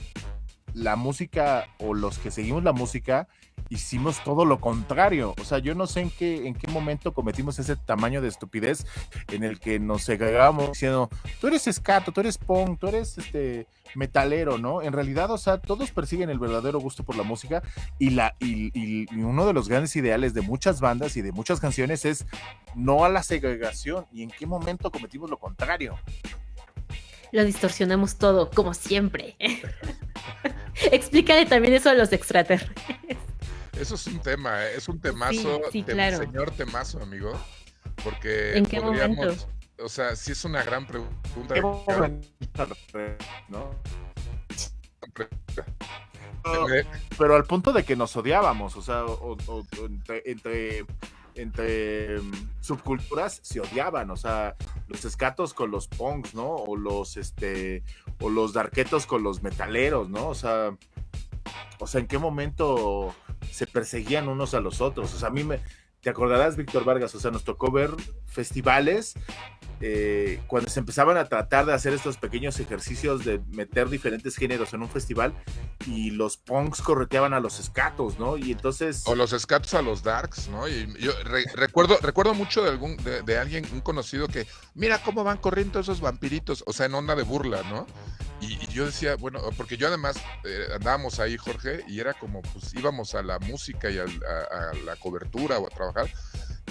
la música o los que seguimos la música hicimos todo lo contrario. O sea, yo no sé en qué momento cometimos ese tamaño de estupidez en el que nos segregamos diciendo, tú eres escato, tú eres punk, tú eres metalero, ¿no? En realidad, o sea, todos persiguen el verdadero gusto por la música y uno de los grandes ideales de muchas bandas y de muchas canciones es no a la segregación. ¿Y en qué momento cometimos lo contrario? Lo distorsionamos todo, como siempre. Explícale también eso a los extraterrestres. Eso es un tema, es un temazo, sí, claro. Señor temazo, amigo. Porque ¿en qué momento? O sea, sí es una gran pregunta. ¿Qué momento? ¿No? Pero al punto de que nos odiábamos, o sea, entre subculturas se odiaban, o sea, los escatos con los punks, ¿no? O los darketos con los metaleros, ¿no? O sea, ¿en qué momento se perseguían unos a los otros? O sea, te acordarás, Víctor Vargas, o sea, nos tocó ver festivales cuando se empezaban a tratar de hacer estos pequeños ejercicios de meter diferentes géneros en un festival y los punks correteaban a los escatos, ¿no? Y entonces... O los escatos a los darks, ¿no? Y yo recuerdo mucho de alguien, un conocido que, mira cómo van corriendo esos vampiritos, o sea, en onda de burla, ¿no? Y yo decía, bueno, porque yo además andábamos ahí, Jorge, y era como, pues íbamos a la música y a la cobertura o a trabajar,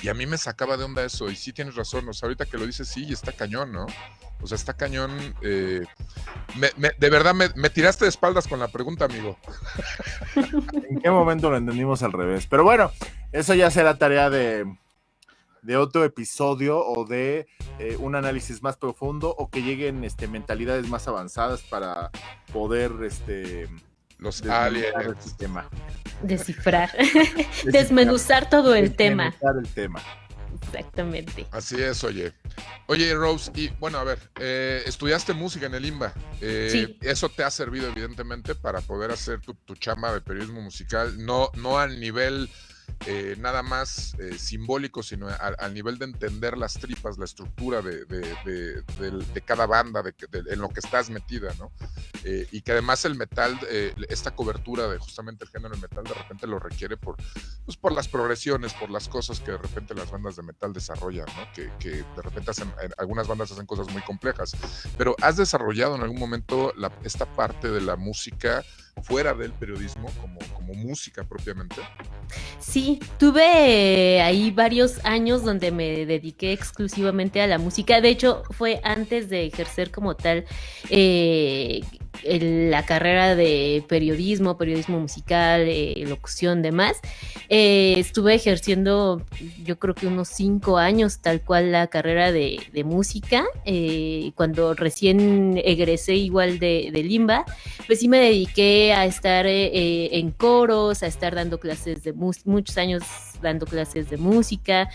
y a mí me sacaba de onda eso, y sí tienes razón, o sea, ahorita que lo dices, sí, está cañón, ¿no? O sea, está cañón. De verdad, me tiraste de espaldas con la pregunta, amigo. ¿En qué momento lo entendimos al revés? Pero bueno, eso ya será tarea de otro episodio o de un análisis más profundo o que lleguen mentalidades más avanzadas para poder los aliens. Este tema. Descifrar. Desmenuzar todo el tema. Desmenuzar el tema. Exactamente. Así es, oye, Rose, y bueno, a ver, estudiaste música en el IMBA. Sí. Eso te ha servido evidentemente para poder hacer tu chamba de periodismo musical, no al nivel nada más simbólico, sino al nivel de entender las tripas, la estructura de cada banda, en lo que estás metida, ¿no? Y que además el metal, esta cobertura de justamente el género del metal de repente lo requiere por las progresiones, por las cosas que de repente las bandas de metal desarrollan, ¿no? Que de repente algunas bandas hacen cosas muy complejas, pero ¿has desarrollado en algún momento esta parte de la música fuera del periodismo, como música propiamente? Sí, tuve ahí varios años donde me dediqué exclusivamente a la música. De hecho, fue antes de ejercer como tal la carrera de periodismo musical, locución, demás. Estuve ejerciendo, yo creo que unos 5 años, tal cual, la carrera de música. Cuando recién egresé igual del IMBA, pues sí me dediqué a estar en coros, a estar dando clases de muchos años dando clases de música,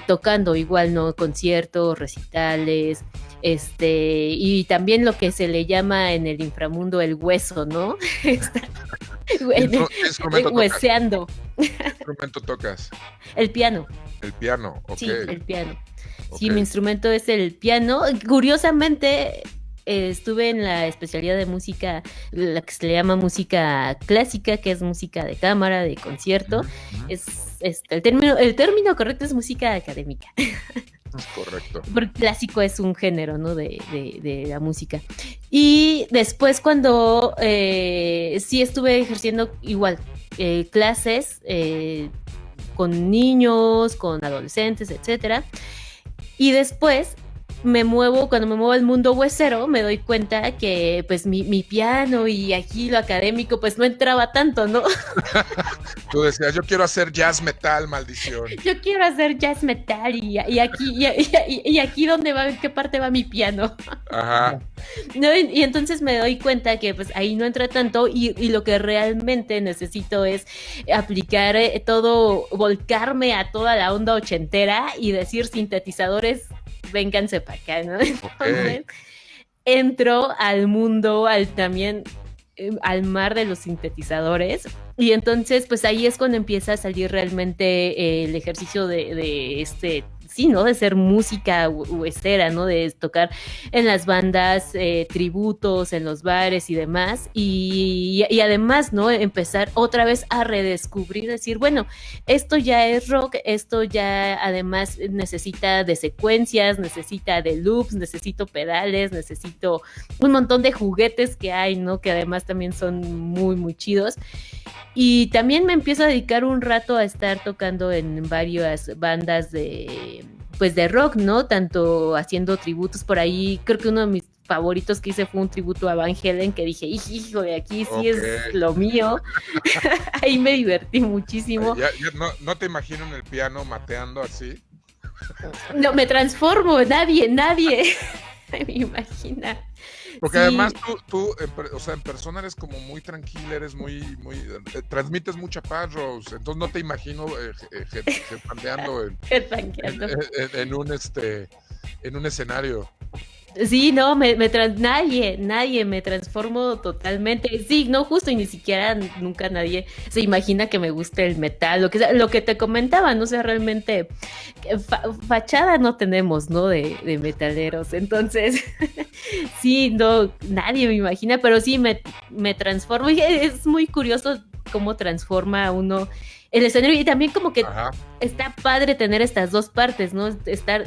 tocando igual, ¿no? Conciertos, recitales, y también lo que se le llama en el inframundo el hueso, ¿no? Hueseando. ¿Qué instrumento tocas? El piano. El piano, ok. Sí, el piano. Okay. Sí, mi instrumento es el piano. Curiosamente, estuve en la especialidad de música, la que se le llama música clásica, que es música de cámara, de concierto. El término correcto es música académica. Correcto. Porque clásico es un género, ¿no? De la música. Y después cuando sí estuve ejerciendo igual clases con niños, con adolescentes, etcétera. Y después cuando me muevo al mundo huesero, me doy cuenta que pues mi piano y aquí lo académico pues no entraba tanto, ¿no? Tú decías, yo quiero hacer jazz metal, maldición. Yo quiero hacer jazz metal y aquí ¿dónde va? ¿En qué parte va mi piano? Ajá. No, y entonces me doy cuenta que pues ahí no entra tanto y lo que realmente necesito es aplicar todo, volcarme a toda la onda ochentera y decir sintetizadores, vénganse para acá, ¿no? Entonces, entro al mundo, también al mar de los sintetizadores, y entonces pues ahí es cuando empieza a salir realmente el ejercicio de sí, ¿no? De ser música huesera, ¿no? De tocar en las bandas, tributos, en los bares y demás. Y además, ¿no? Empezar otra vez a redescubrir, decir, bueno, esto ya es rock, esto ya además necesita de secuencias, necesita de loops, necesito pedales, necesito un montón de juguetes que hay, ¿no? Que además también son muy, muy chidos. Y también me empiezo a dedicar un rato a estar tocando en varias bandas de rock, ¿no? Tanto haciendo tributos por ahí. Creo que uno de mis favoritos que hice fue un tributo a Van Halen, que dije, hijo, de aquí sí es lo mío. Ahí me divertí muchísimo. Ya no te imagino en el piano mateando así. No, me transformo, nadie me imagina. Porque sí. Además tú, o sea, en persona eres como muy tranquila, eres muy transmites mucha paz, Rose. Entonces no te imagino headbandeando en un escenario. Sí, no, nadie me transformo totalmente. Sí, no, justo, y ni siquiera nunca nadie se imagina que me guste el metal, lo que te comentaba, no sé, realmente fachada no tenemos, ¿no? De metaleros, entonces sí, no, nadie me imagina, pero sí me transformo, y es muy curioso cómo transforma uno el escenario, y también como que está padre tener estas dos partes, ¿no? Estar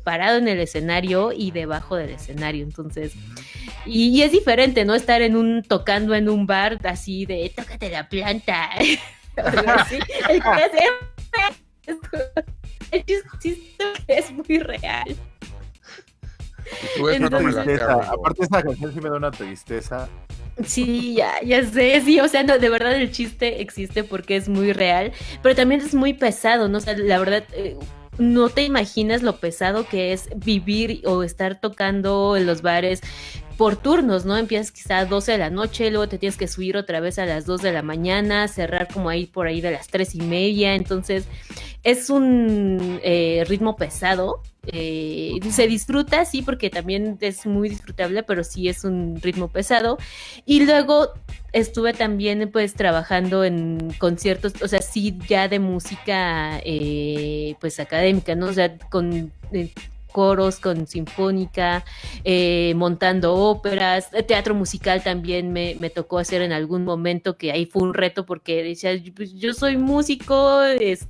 parado en el escenario y debajo del escenario, entonces, y es diferente, ¿no? Estar tocando en un bar así de, tócate la planta, así, el chiste es muy real. Entonces, aparte esta canción sí me da una tristeza. Sí, ya sé, sí, o sea, no, de verdad el chiste existe porque es muy real, pero también es muy pesado, ¿no? O sea, la verdad, no te imaginas lo pesado que es vivir o estar tocando en los bares por turnos, ¿no? Empiezas quizá a 12 de la noche, luego te tienes que subir otra vez a las 2 de la mañana, cerrar como ahí por ahí de las 3:30, entonces es un ritmo pesado. Se disfruta, sí, porque también es muy disfrutable, pero sí es un ritmo pesado. Y luego estuve también pues trabajando en conciertos, o sea, sí, ya de música pues académica, ¿no? O sea, con coros, con sinfónica, montando óperas, teatro musical también me tocó hacer en algún momento, que ahí fue un reto porque decía, pues, yo soy músico,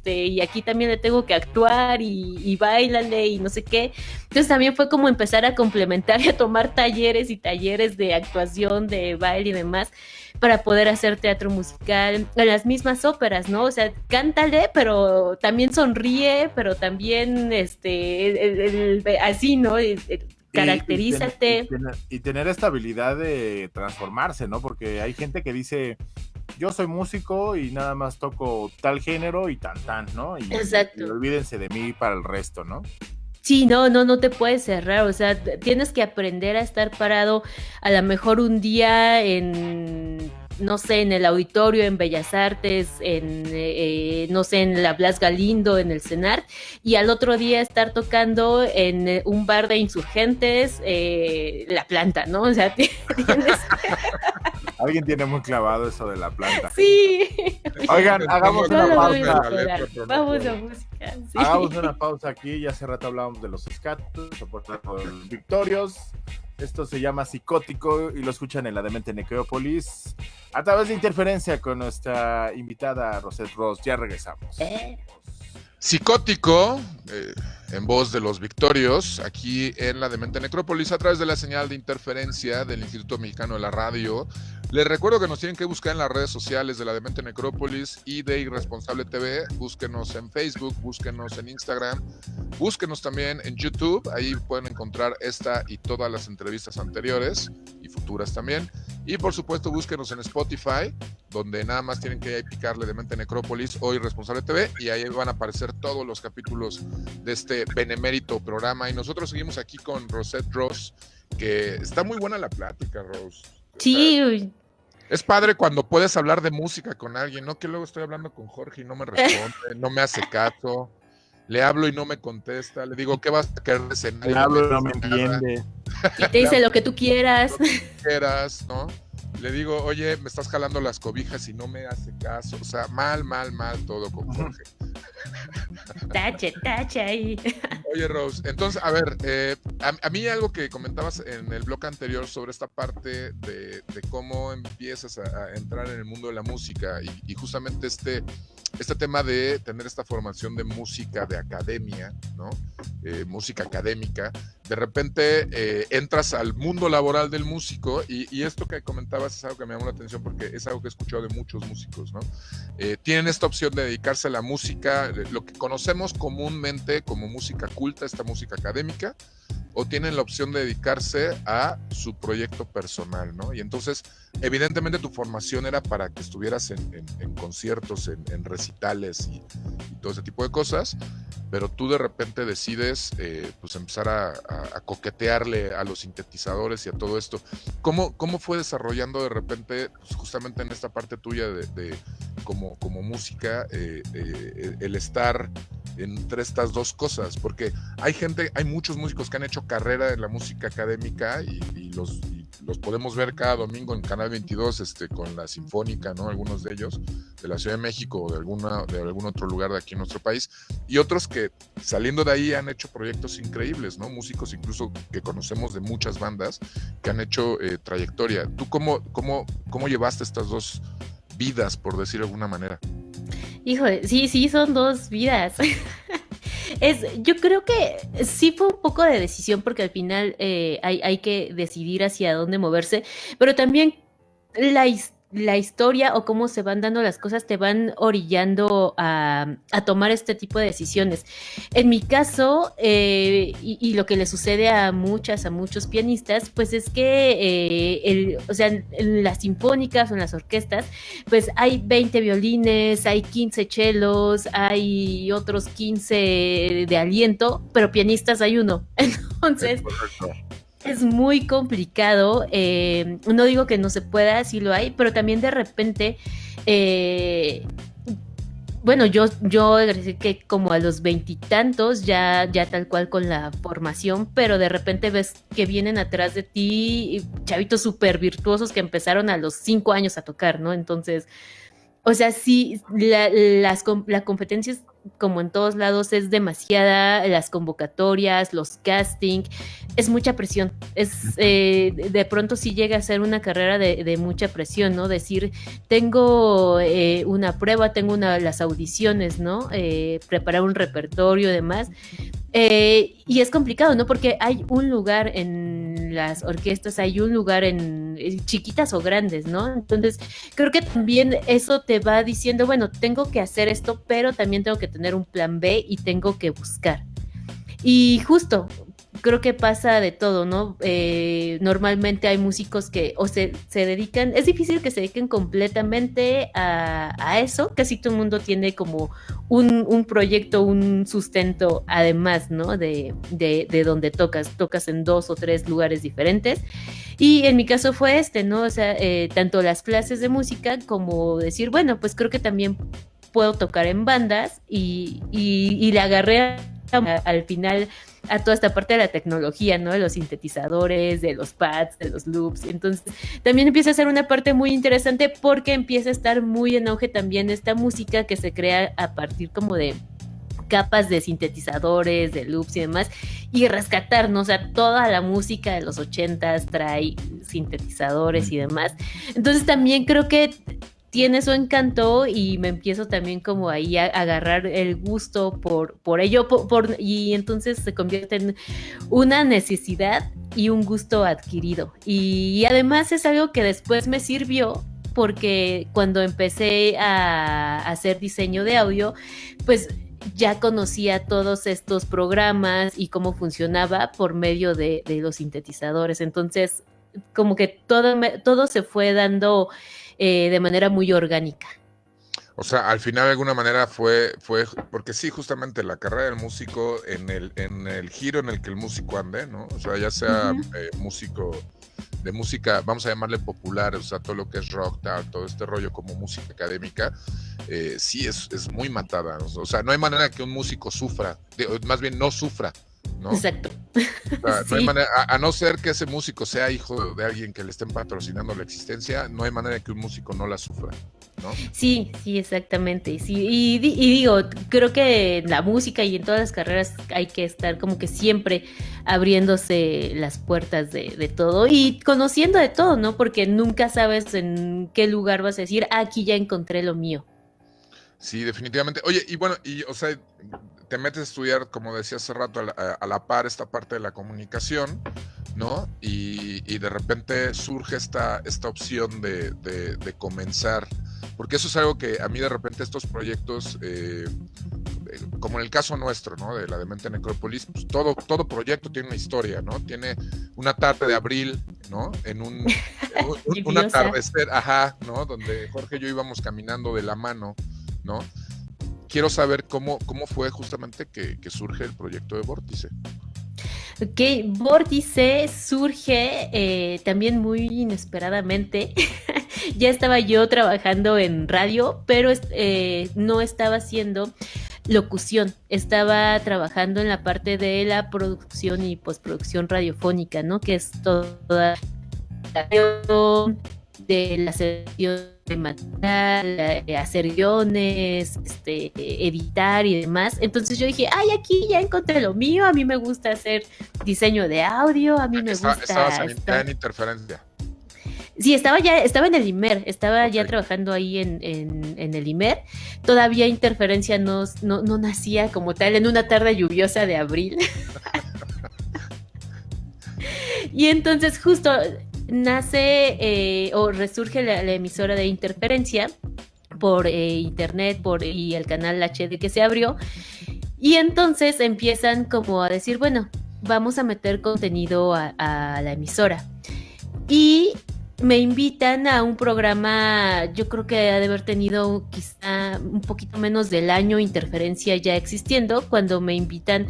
y aquí también le tengo que actuar y báilale y no sé qué. Entonces también fue como empezar a complementar y a tomar talleres y talleres de actuación, de baile y demás, para poder hacer teatro musical en las mismas óperas, ¿no? O sea, cántale, pero también sonríe, pero también así, ¿no? Caracterízate. Y tener esta habilidad de transformarse, ¿no? Porque hay gente que dice, yo soy músico y nada más toco tal género y tan, ¿no? Exacto. Y olvídense de mí para el resto, ¿no? Sí, no te puedes cerrar, o sea, tienes que aprender a estar parado a lo mejor un día no sé, en el auditorio, en Bellas Artes, no sé, en la Blas Galindo, en el CENART, y al otro día estar tocando en un bar de insurgentes, La Planta, ¿no? O sea, tienes... Alguien tiene muy clavado eso de La Planta. Sí. Oigan, hagamos una pausa. Vamos a música. Sí. Hagamos una pausa aquí. Ya hace rato hablábamos de los escatos, por Victorios. Esto se llama Psicótico y lo escuchan en la Demente Necrópolis a través de Interferencia con nuestra invitada Rosette Ross. Ya regresamos. Psicótico, en voz de los Victorios, aquí en la Demente Necrópolis, a través de la señal de Interferencia del Instituto Mexicano de la Radio. Les recuerdo que nos tienen que buscar en las redes sociales de la Demente Necrópolis y de Irresponsable TV. Búsquenos en Facebook, búsquenos en Instagram, búsquenos también en YouTube. Ahí pueden encontrar esta y todas las entrevistas anteriores y futuras también. Y por supuesto, búsquenos en Spotify, donde nada más tienen que picarle Demente Necrópolis o Irresponsable TV, y ahí van a aparecer todos los capítulos de este benemérito programa. Y nosotros seguimos aquí con Rosette Ross, que está muy buena la plática, Rose. Sí. Es padre cuando puedes hablar de música con alguien, ¿no? Que luego estoy hablando con Jorge y no me responde, no me hace caso. Le hablo y no me contesta. Le digo, ¿qué vas a querer de cenar? Le hablo y no me entiende. Y te dice lo que tú quieras. Lo que quieras, ¿no? Le digo, oye, me estás jalando las cobijas y no me hace caso. O sea, mal todo con Jorge. Tache ahí. Oye, Rose, entonces, a ver, a mí algo que comentabas en el bloque anterior sobre esta parte de cómo empiezas a entrar en el mundo de la música y justamente este tema de tener esta formación de música de academia, ¿no? Música académica, de repente entras al mundo laboral del músico y esto que comentabas es algo que me llamó la atención porque es algo que he escuchado de muchos músicos, ¿no? Tienen esta opción de dedicarse a la música, lo que conocemos comúnmente como música culta, esta música académica, o tienen la opción de dedicarse a su proyecto personal, ¿no? Y entonces, evidentemente tu formación era para que estuvieras en conciertos, en recitales y todo ese tipo de cosas, pero tú de repente decides pues empezar a coquetearle a los sintetizadores y a todo esto. ¿Cómo fue desarrollando de repente, pues justamente en esta parte tuya de como música, el estar entre estas dos cosas? Porque hay muchos músicos que han hecho carrera en la música académica y los podemos ver cada domingo en Canal 22 con la Sinfónica, ¿no? Algunos de ellos de la Ciudad de México o de algún otro lugar de aquí en nuestro país, y otros que saliendo de ahí han hecho proyectos increíbles, ¿no? Músicos incluso que conocemos de muchas bandas que han hecho trayectoria. ¿Tú cómo llevaste estas dos vidas, por decirlo de alguna manera? Híjole, sí, son dos vidas. Yo creo que sí fue un poco de decisión porque al final hay que decidir hacia dónde moverse, pero también la historia o cómo se van dando las cosas te van orillando a tomar este tipo de decisiones. En mi caso, y lo que le sucede a muchos pianistas, pues es que, o sea, en las sinfónicas o en las orquestas, pues hay 20 violines, hay 15 chelos, hay otros 15 de aliento, pero pianistas hay uno. Entonces... Es muy complicado, no digo que no se pueda, sí lo hay, pero también de repente, bueno, yo egresé que como a los 20 y tantos, ya tal cual con la formación, pero de repente ves que vienen atrás de ti chavitos súper virtuosos que empezaron a los 5 años a tocar, ¿no? Entonces, o sea, sí, la competencia es, como en todos lados, es demasiada, las convocatorias, los castings, es mucha presión, de pronto sí llega a ser una carrera de mucha presión, ¿no? Decir, tengo una prueba, tengo las audiciones, ¿no? Preparar un repertorio y demás, y es complicado, ¿no? Porque hay un lugar en las orquestas, hay un lugar en chiquitas o grandes, ¿no? Entonces, creo que también eso te va diciendo, bueno, tengo que hacer esto, pero también tengo que tener un plan B y tengo que buscar. Y justo, creo que pasa de todo, ¿no? Normalmente hay músicos que o se dedican, es difícil que se dediquen completamente a eso, casi todo el mundo tiene como un proyecto, un sustento, además, ¿no? De donde tocas en 2 o 3 lugares diferentes. Y en mi caso fue ¿no? O sea, tanto las clases de música como decir, bueno, pues creo que también puedo tocar en bandas y le agarré al final a toda esta parte de la tecnología, ¿no? De los sintetizadores, de los pads, de los loops. Entonces, también empieza a ser una parte muy interesante porque empieza a estar muy en auge también esta música que se crea a partir como de capas de sintetizadores, de loops y demás, y rescatar, ¿no? O sea, toda la música de los 80s trae sintetizadores y demás. Entonces también creo que tiene su encanto y me empiezo también como ahí a agarrar el gusto por ello, y entonces se convierte en una necesidad y un gusto adquirido. Y además es algo que después me sirvió porque cuando empecé a hacer diseño de audio, pues ya conocía todos estos programas y cómo funcionaba por medio de los sintetizadores. Entonces, como que todo se fue dando de manera muy orgánica. O sea, al final de alguna manera fue, porque sí, justamente la carrera del músico, en el giro en el que el músico ande, ¿no? O sea, ya sea músico de música, vamos a llamarle popular, o sea, todo lo que es rock, tal, todo este rollo como música académica, sí es muy matada, ¿no? O sea, no hay manera que un músico sufra, más bien no sufra, ¿no? Exacto. O sea, Sí. no hay manera, a no ser que ese músico sea hijo de alguien que le estén patrocinando la existencia, no hay manera que un músico no la sufra, ¿no? Sí, exactamente. Sí, y digo, creo que en la música y en todas las carreras hay que estar como que siempre abriéndose las puertas de todo y conociendo de todo, ¿no? Porque nunca sabes en qué lugar vas a decir, aquí ya encontré lo mío. Sí, definitivamente. Oye, y bueno, o sea, te metes a estudiar, como decía hace rato, a la par esta parte de la comunicación, ¿no? Y de repente surge esta opción de comenzar, porque eso es algo que a mí de repente estos proyectos, como en el caso nuestro, ¿no? De la Demente Necrópolis, pues todo proyecto tiene una historia, ¿no? Tiene una tarde de abril, ¿no? En un atardecer, ¿no? Donde Jorge y yo íbamos caminando de la mano, ¿no? Quiero saber cómo fue justamente que surge el proyecto de Vórtice. Ok, Vórtice surge también muy inesperadamente. Ya estaba yo trabajando en radio, pero no estaba haciendo locución. Estaba trabajando en la parte de la producción y postproducción radiofónica, ¿no? Que es toda la de la selección de material, hacer guiones, editar y demás. Entonces yo dije, ay, aquí ya encontré lo mío, a mí me gusta hacer diseño de audio, a mí me gusta... Estabas en Interferencia. Sí, estaba en el IMER, estaba ya trabajando ahí en el IMER. Todavía Interferencia no nacía como tal en una tarde lluviosa de abril. Y entonces justo nace o resurge la emisora de Interferencia por internet y el canal HD que se abrió, y entonces empiezan como a decir, bueno, vamos a meter contenido a la emisora, y me invitan a un programa, yo creo que ha de haber tenido quizá un poquito menos del año Interferencia ya existiendo, cuando me invitan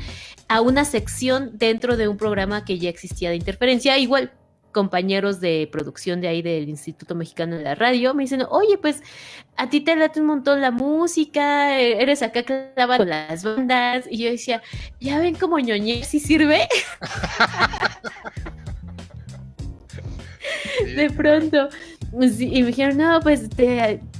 a una sección dentro de un programa que ya existía de Interferencia, igual compañeros de producción de ahí del Instituto Mexicano de la Radio me dicen, oye, pues a ti te late un montón la música, eres acá clavado con las bandas, y yo decía, ya ven cómo ñoñé, ¿sí sirve? De pronto, sí, y me dijeron, no, pues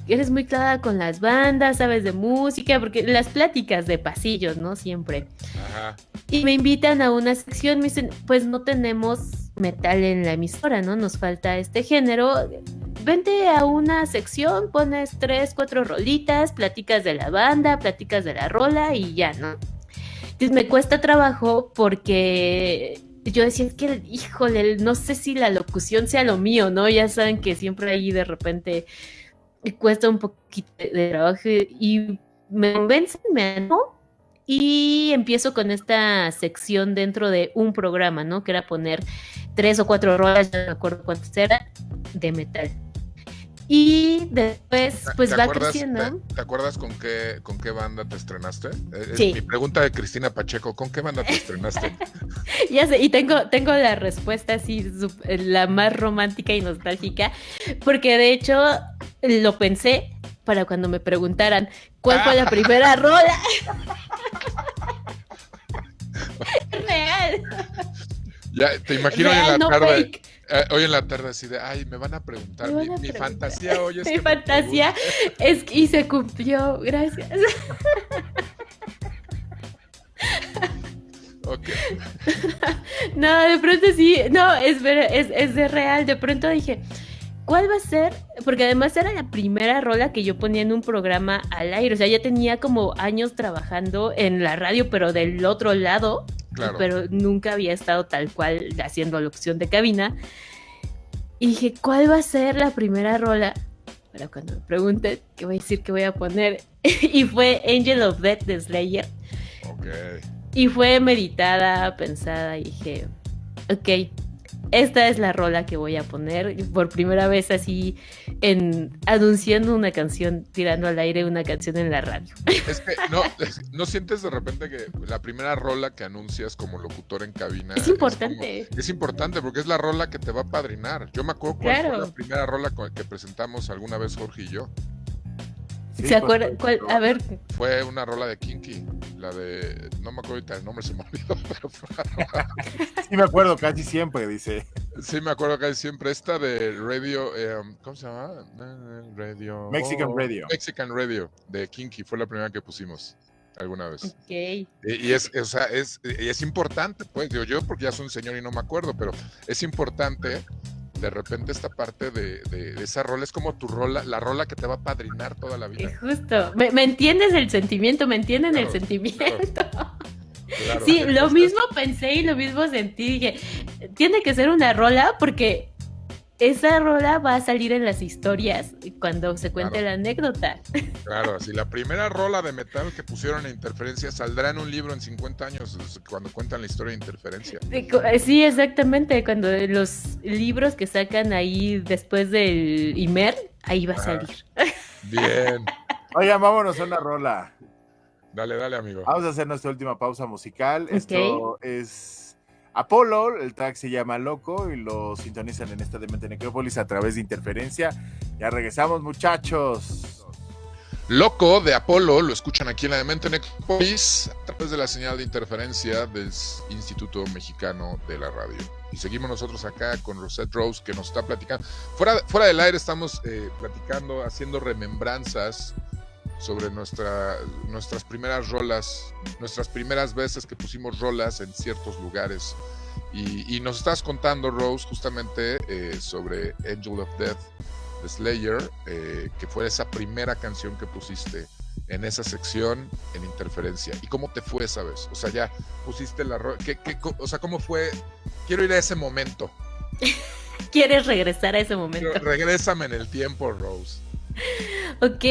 eres muy clavada con las bandas, sabes de música, porque las pláticas de pasillos, ¿no? Siempre. Ajá. Y me invitan a una sección, me dicen, pues no tenemos metal en la emisora, ¿no? Nos falta este género. Vente a una sección, pones 3, 4 rolitas, platicas de la banda, platicas de la rola y ya, ¿no? Entonces me cuesta trabajo porque yo decía, es que, híjole, no sé si la locución sea lo mío, ¿no? Ya saben que siempre ahí de repente cuesta un poquito de trabajo, y me convencen, me animo, y empiezo con esta sección dentro de un programa, ¿no? Que era poner 3 o 4 rolas, ya no me acuerdo cuántas eran, de metal. Y después, pues va creciendo. ¿Te acuerdas con qué banda te estrenaste? Sí. Mi pregunta de Cristina Pacheco, ¿con qué banda te estrenaste? Ya sé, y tengo la respuesta así, la más romántica y nostálgica, porque de hecho lo pensé para cuando me preguntaran cuál fue la primera rola. Es real. Ya, te imagino Real, hoy en la no tarde. fake. Hoy en la tarde así de, ay, me van a preguntar. Mi fantasía hoy es Mi que fantasía es que, y se cumplió, gracias. Ok. No, de pronto sí, no, es de real, de pronto dije, ¿cuál va a ser? Porque además era la primera rola que yo ponía en un programa al aire, o sea, ya tenía como años trabajando en la radio, pero del otro lado, Claro. pero nunca había estado tal cual haciendo la opción de cabina. Y dije, ¿cuál va a ser la primera rola? Pero cuando me pregunten, ¿qué voy a decir que voy a poner? Y fue Angel of Death de Slayer. Ok. Y fue meditada, pensada, y dije, ok, esta es la rola que voy a poner. Por primera vez así, anunciando una canción, tirando al aire una canción en la radio. Es que no sientes de repente que la primera rola que anuncias como locutor en cabina Es importante. Es importante porque es la rola que te va a padrinar. Yo me acuerdo cuál fue Claro. la primera rola que presentamos alguna vez Jorge y yo. Sí, ¿Se acuerdan? A ver, Fue una rola de Kinky, la de, no me acuerdo ahorita el nombre, se me olvidó, pero fue una rola. Sí, me acuerdo casi siempre, dice. Sí, me acuerdo casi siempre esta de Radio, ¿cómo se llama? Radio. Mexican Radio. Mexican Radio, de Kinky, fue la primera que pusimos alguna vez. ok. Y es importante, pues, digo yo, porque ya soy un señor y no me acuerdo, pero es importante de repente esta parte de esa rola, es como tu rola, la rola que te va a padrinar toda la vida. Justo. ¿Me entiendes el sentimiento? ¿Me entienden Claro, el sentimiento? Claro. Sí, lo mismo pensé y lo mismo sentí. Dije, tiene que ser una rola porque esa rola va a salir en las historias cuando se cuente Claro. la anécdota. Claro, si la primera rola de metal que pusieron en Interferencia saldrá en un libro en 50 años cuando cuentan la historia de Interferencia. Sí, exactamente. Cuando los libros que sacan ahí después del Imer, ahí va a salir. Bien, Oigan, vámonos a una rola. dale, amigo. Vamos a hacer nuestra última pausa musical. Ok. Esto es Apolo, el track se llama Loco y lo sintonizan en esta Demente Necrópolis a través de Interferencia. Ya regresamos, muchachos. Loco de Apolo, lo escuchan aquí en la Demente Necrópolis a través de la señal de interferencia del Instituto Mexicano de la Radio. Y seguimos nosotros acá con Rosette Rose, que nos está platicando. Fuera del aire estamos platicando, haciendo remembranzas sobre nuestras primeras rolas, nuestras primeras veces que pusimos rolas en ciertos lugares. Y nos estás contando, Rose, justamente sobre Angel of Death de Slayer, que fue esa primera canción que pusiste en esa sección en Interferencia. ¿Y cómo te fue esa vez? O sea, ya pusiste la rola. O sea, ¿cómo fue? Quiero ir a ese momento. ¿Quieres regresar a ese momento? Regrésame en el tiempo, Rose. Ok,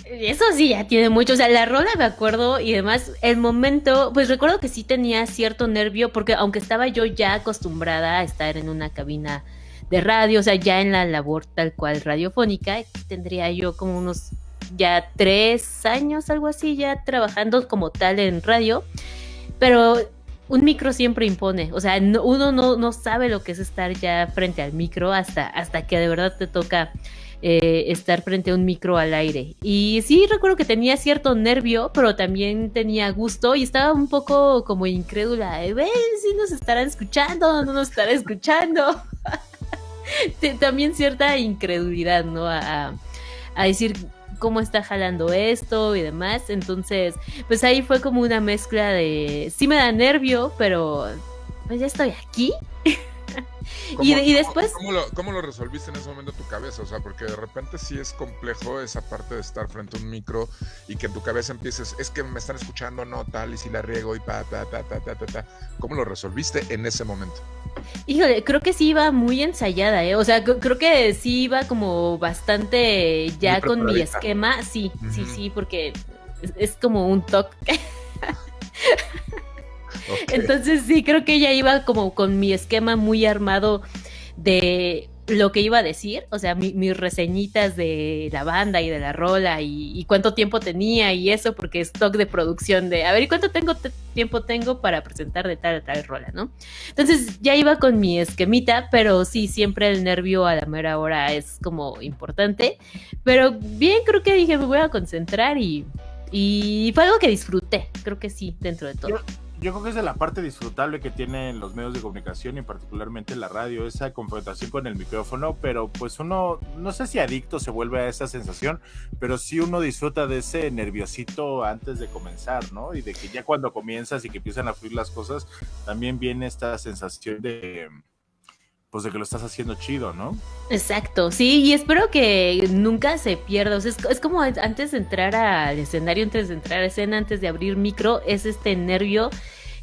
eso sí ya tiene mucho, o sea, la rola me acuerdo y además el momento, pues recuerdo que sí tenía cierto nervio porque aunque estaba yo ya acostumbrada a estar en una cabina de radio, o sea, ya en la labor tal cual radiofónica, tendría yo como unos ya 3 años, algo así, ya trabajando como tal en radio, pero un micro siempre impone, o sea, uno no sabe lo que es estar ya frente al micro hasta que de verdad te toca estar frente a un micro al aire. Y sí, recuerdo que tenía cierto nervio, pero también tenía gusto y estaba un poco como incrédula. ¿Ven si nos estarán escuchando? ¿No nos estarán escuchando? También cierta incredulidad, ¿no? A decir cómo está jalando esto y demás. Entonces, pues ahí fue como una mezcla de... Sí me da nervio, pero pues ya estoy aquí. Y después... ¿Cómo lo resolviste en ese momento en tu cabeza? O sea, porque de repente sí es complejo esa parte de estar frente a un micro y que en tu cabeza empieces, es que me están escuchando, no, tal, y si la riego y ta. ¿Cómo lo resolviste en ese momento? Híjole, creo que sí iba muy ensayada, ¿eh? O sea, creo que sí iba como bastante ya con mi esquema. Sí, sí, porque es como un toque. Okay. Entonces sí, creo que ella iba como con mi esquema muy armado de lo que iba a decir, o sea, mis reseñitas de la banda y de la rola y cuánto tiempo tenía y eso, porque es stock de producción de, a ver, ¿y cuánto tiempo tengo para presentar de tal a tal rola, ¿no? Entonces ya iba con mi esquemita, pero sí, siempre el nervio a la mera hora es como importante, pero bien, creo que dije, me voy a concentrar y fue algo que disfruté, creo que sí, dentro de todo. yo creo que es de la parte disfrutable que tienen los medios de comunicación y particularmente la radio, esa confrontación con el micrófono, pero pues uno, no sé si adicto se vuelve a esa sensación, pero sí uno disfruta de ese nerviosito antes de comenzar, ¿no? Y de que ya cuando comienzas y que empiezan a fluir las cosas, también viene esta sensación de, pues de que lo estás haciendo chido, ¿no? Exacto, sí, y espero que nunca se pierda. O sea, es como antes de entrar al escenario, antes de entrar a escena, antes de abrir micro, es este nervio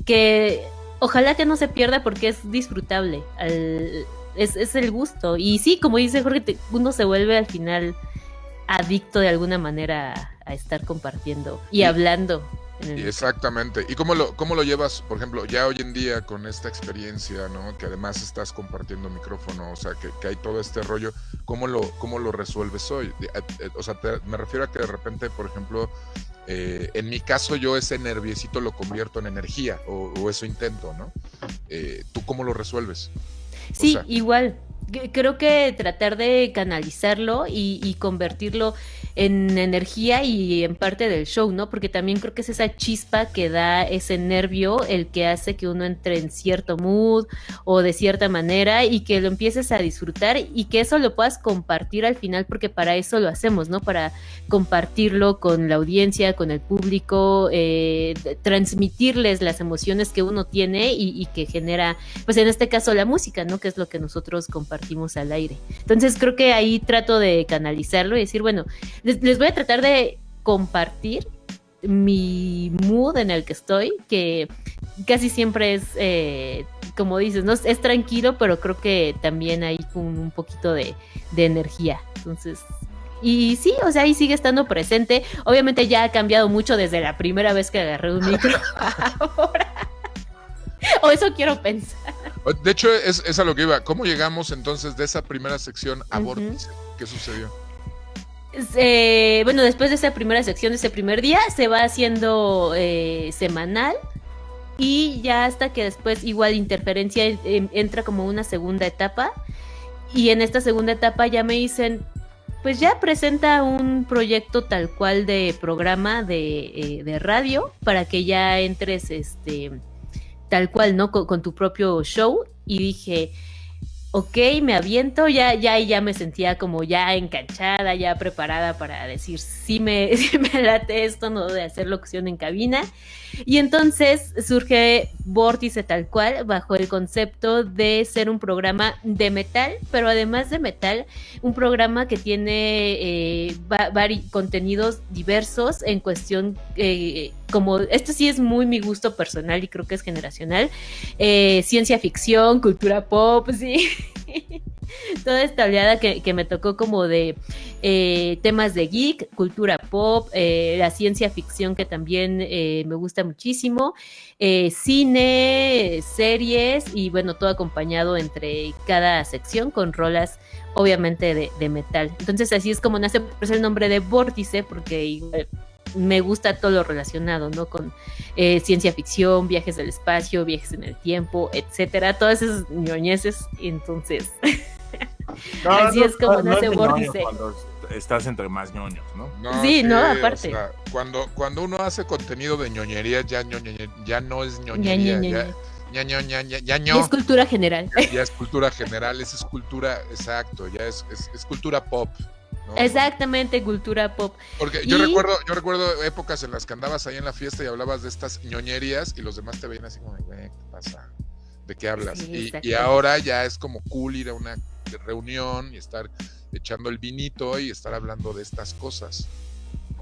que ojalá que no se pierda porque es disfrutable, es el gusto. Y sí, como dice Jorge, uno se vuelve al final adicto de alguna manera a estar compartiendo y hablando. Exactamente. ¿Y cómo lo llevas, por ejemplo, ya hoy en día con esta experiencia, ¿no? Que además estás compartiendo micrófono, o sea, que hay todo este rollo, ¿cómo lo resuelves hoy? O sea, me refiero a que de repente, por ejemplo, en mi caso yo ese nerviosito lo convierto en energía, o eso intento, ¿no? ¿Tú cómo lo resuelves? Sí, o sea, igual. Creo que tratar de canalizarlo y convertirlo en energía y en parte del show, ¿no? Porque también creo que es esa chispa que da ese nervio el que hace que uno entre en cierto mood o de cierta manera y que lo empieces a disfrutar y que eso lo puedas compartir al final, porque para eso lo hacemos, ¿no? Para compartirlo con la audiencia, con el público, transmitirles las emociones que uno tiene y que genera, pues en este caso la música, ¿no? Que es lo que nosotros compartimos al aire. Entonces creo que ahí trato de canalizarlo y decir, bueno, les voy a tratar de compartir mi mood en el que estoy, que casi siempre es, como dices, ¿no? Es tranquilo, pero creo que también hay un poquito de energía. Entonces, y sí, o sea, ahí sigue estando presente. Obviamente ya ha cambiado mucho desde la primera vez que agarré un micro ahora. O eso quiero pensar. De hecho, es a lo que iba. ¿Cómo llegamos entonces de esa primera sección a Vórtice? ¿Qué sucedió? Bueno, después de esa primera sección, de ese primer día, se va haciendo semanal. Y ya hasta que después, igual, Interferencia entra como una segunda etapa. Y en esta segunda etapa ya me dicen, pues ya presenta un proyecto tal cual de programa de radio para que ya entres tal cual, ¿no? Con tu propio show. Y dije, ok, me aviento, ya me sentía como ya enganchada, ya preparada para decir, sí me late esto, ¿no? De hacer locución en cabina. Y entonces surge Vórtice tal cual, bajo el concepto de ser un programa de metal, pero además de metal, un programa que tiene contenidos diversos en cuestión, como, esto sí es muy mi gusto personal y creo que es generacional, ciencia ficción, cultura pop, sí. Toda esta oleada que me tocó como de temas de geek, cultura pop, la ciencia ficción que también me gusta muchísimo, cine, series y bueno, todo acompañado entre cada sección con rolas obviamente de metal. Entonces así es como nace por eso el nombre de Vórtice, porque me gusta todo lo relacionado, ¿no? Con ciencia ficción, viajes del espacio, viajes en el tiempo, etcétera, todas esas ñoñeces. Entonces así es como nace Vórtice. Cuando estás entre más ñoños, ¿no? Sí, no, aparte. O sea, cuando uno hace contenido de ñoñería, ya no es ñoñería, ya Y es cultura general. Ya es cultura general, esa es cultura, exacto, ya es cultura pop. ¿No? Exactamente, cultura pop. Porque yo recuerdo épocas en las que andabas ahí en la fiesta y hablabas de estas ñoñerías y los demás te veían así como, ¿qué pasa? ¿De qué hablas? Sí, y ahora ya es como cool ir a una reunión y estar echando el vinito y estar hablando de estas cosas.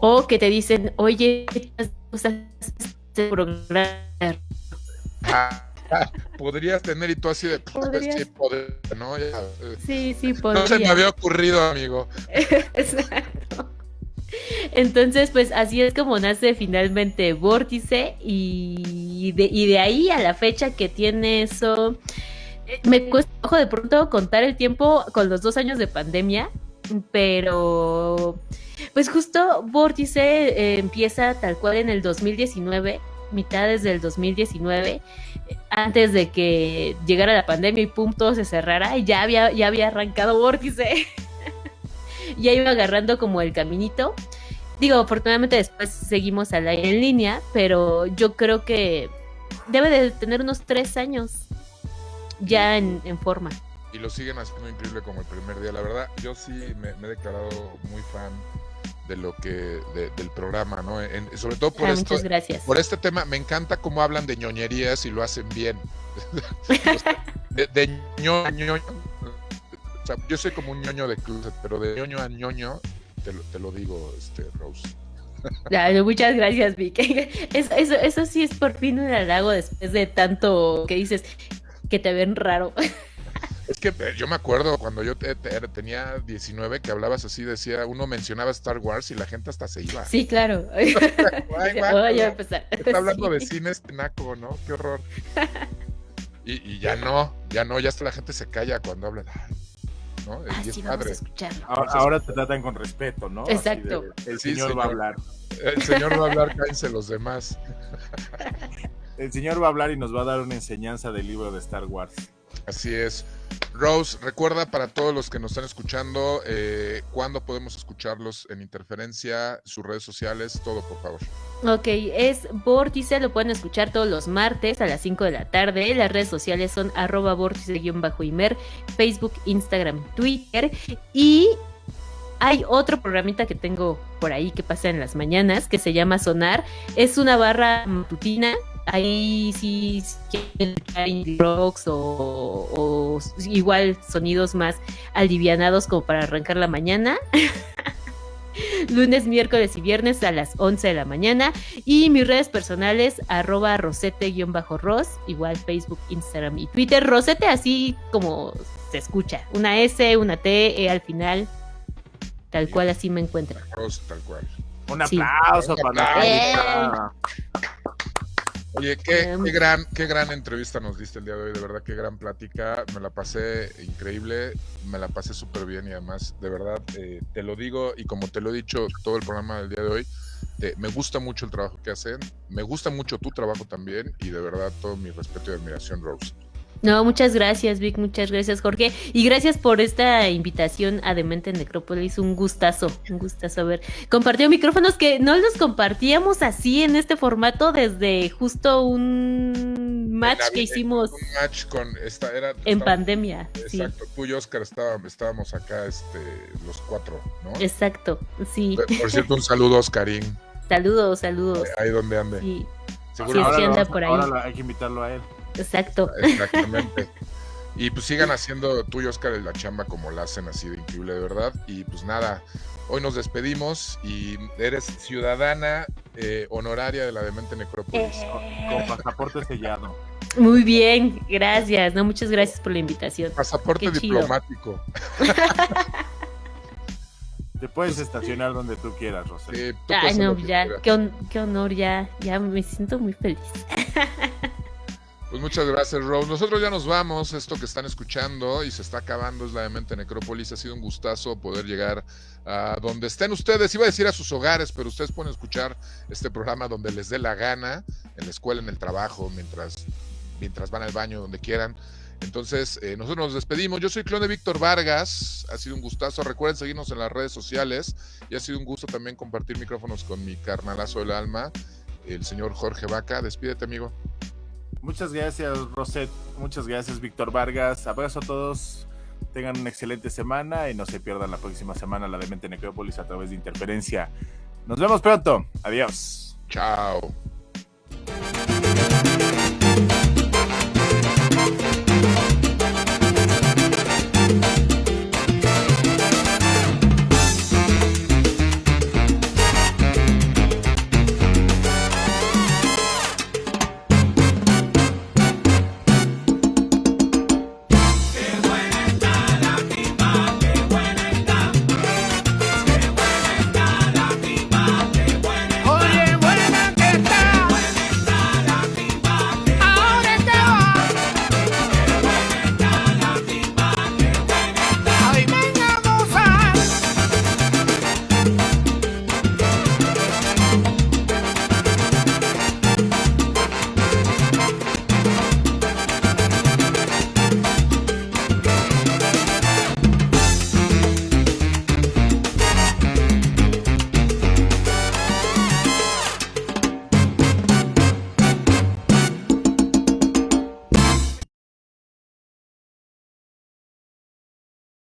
O que te dicen, oye, ¿qué usas este programa? Podrías tener y tú así de sí, poder, ¿no? Ya, sí, podría. No se me había ocurrido, amigo. Exacto. Entonces, pues así es como nace finalmente Vórtice y de ahí a la fecha que tiene eso, me cuesta ojo de pronto contar el tiempo con los 2 años de pandemia, pero pues justo Vórtice empieza tal cual en el 2019, mitades del 2019, antes de que llegara la pandemia y pum, todo se cerrara, y ya había arrancado Vórtice. Ya iba agarrando como el caminito. Digo, afortunadamente después seguimos al aire en línea, pero yo creo que debe de tener unos 3 años ya en forma. Y lo siguen haciendo increíble como el primer día. La verdad, yo sí me he declarado muy fan de lo que del programa, ¿no? Sobre todo por esto, muchas gracias. Por este tema. Me encanta cómo hablan de ñoñerías y lo hacen bien. de ñoño. O sea, yo soy como un ñoño de closet, pero de ñoño a ñoño te lo digo, Rose. Claro, muchas gracias, Vic. Eso sí es por fin un halago después de tanto que dices que te ven raro. Es que yo me acuerdo cuando yo tenía 19 que hablabas así, decía, uno mencionaba Star Wars y la gente hasta se iba. Sí, claro. Ay, Voy a empezar. Está hablando Sí. de cine naco, ¿no? Qué horror. Y ya no, ya hasta la gente se calla cuando hablan. ¿No? Y es Sí, vamos a padre. escucharlo. Ahora te tratan con respeto, ¿no? Exacto. El Sí, señor va a hablar. El señor va a hablar, cállense los demás. El señor va a hablar y nos va a dar una enseñanza del libro de Star Wars. Así es. Rose, recuerda para todos los que nos están escuchando, ¿cuándo podemos escucharlos en Interferencia, sus redes sociales, todo, por favor? Ok, es Vórtice, lo pueden escuchar todos los martes a las 5 de la tarde. Las redes sociales son @vórtice_imer, Facebook, Instagram, Twitter. Y hay otro programita que tengo por ahí que pasa en las mañanas que se llama Sonar. Es una barra matutina. Ahí sí quieren escuchar indie rocks o igual sonidos más alivianados como para arrancar la mañana. Lunes, miércoles y viernes a las 11 de la mañana. Y mis redes personales, @rosete_ros, igual Facebook, Instagram y Twitter. Rosete así como se escucha. Una S, una T, E al final. Tal cual así me encuentran. Rose, tal cual. Un Sí. aplauso Un para aplauso. la Oye, qué gran entrevista nos diste el día de hoy, de verdad, qué gran plática, me la pasé increíble, me la pasé súper bien y además, de verdad, te lo digo y como te lo he dicho todo el programa del día de hoy, me gusta mucho el trabajo que hacen, me gusta mucho tu trabajo también y de verdad todo mi respeto y admiración, Rose. No, muchas gracias, Vic, muchas gracias, Jorge. Y gracias por esta invitación a Demente Necrópolis. Un gustazo haber compartido micrófonos que no los compartíamos así en este formato desde justo un match que hicimos Un match con en pandemia. Sí, Exacto, tú y Oscar estábamos acá los cuatro, ¿no? exacto, sí. Por cierto, un saludo, Oscarín, Saludos. ahí donde ande. Sí, Seguro Sí, Ahora, anda lo- por ahí. ahora hay que invitarlo a él. exacto. Exactamente. Y pues sigan haciendo tú y Oscar la chamba como la hacen así de increíble, de verdad. Y pues nada, hoy nos despedimos y eres ciudadana honoraria de la Demente Necrópolis. Con pasaporte sellado. Muy bien, gracias. No, muchas gracias por la invitación. Pasaporte Qué chido. diplomático. Te puedes estacionar donde tú quieras, Rosel. Tú Ay, puedes hacer no, lo que ya, quieras. qué honor, ya me siento muy feliz. Pues muchas gracias, Rose. Nosotros ya nos vamos. Esto que están escuchando y se está acabando es la Demente Necrópolis. Ha sido un gustazo poder llegar a donde estén ustedes. Iba a decir a sus hogares, pero ustedes pueden escuchar este programa donde les dé la gana, en la escuela, en el trabajo, mientras van al baño, donde quieran. Entonces, nosotros nos despedimos. Yo soy clon de Víctor Vargas. Ha sido un gustazo. Recuerden seguirnos en las redes sociales. Y ha sido un gusto también compartir micrófonos con mi carnalazo del alma, el señor Jorge Vaca. Despídete, amigo. Muchas gracias, Roset. Muchas gracias, Víctor Vargas. Abrazo a todos. Tengan una excelente semana y no se pierdan la próxima semana la Demente Necrópolis a través de Interferencia. Nos vemos pronto. Adiós. Chao.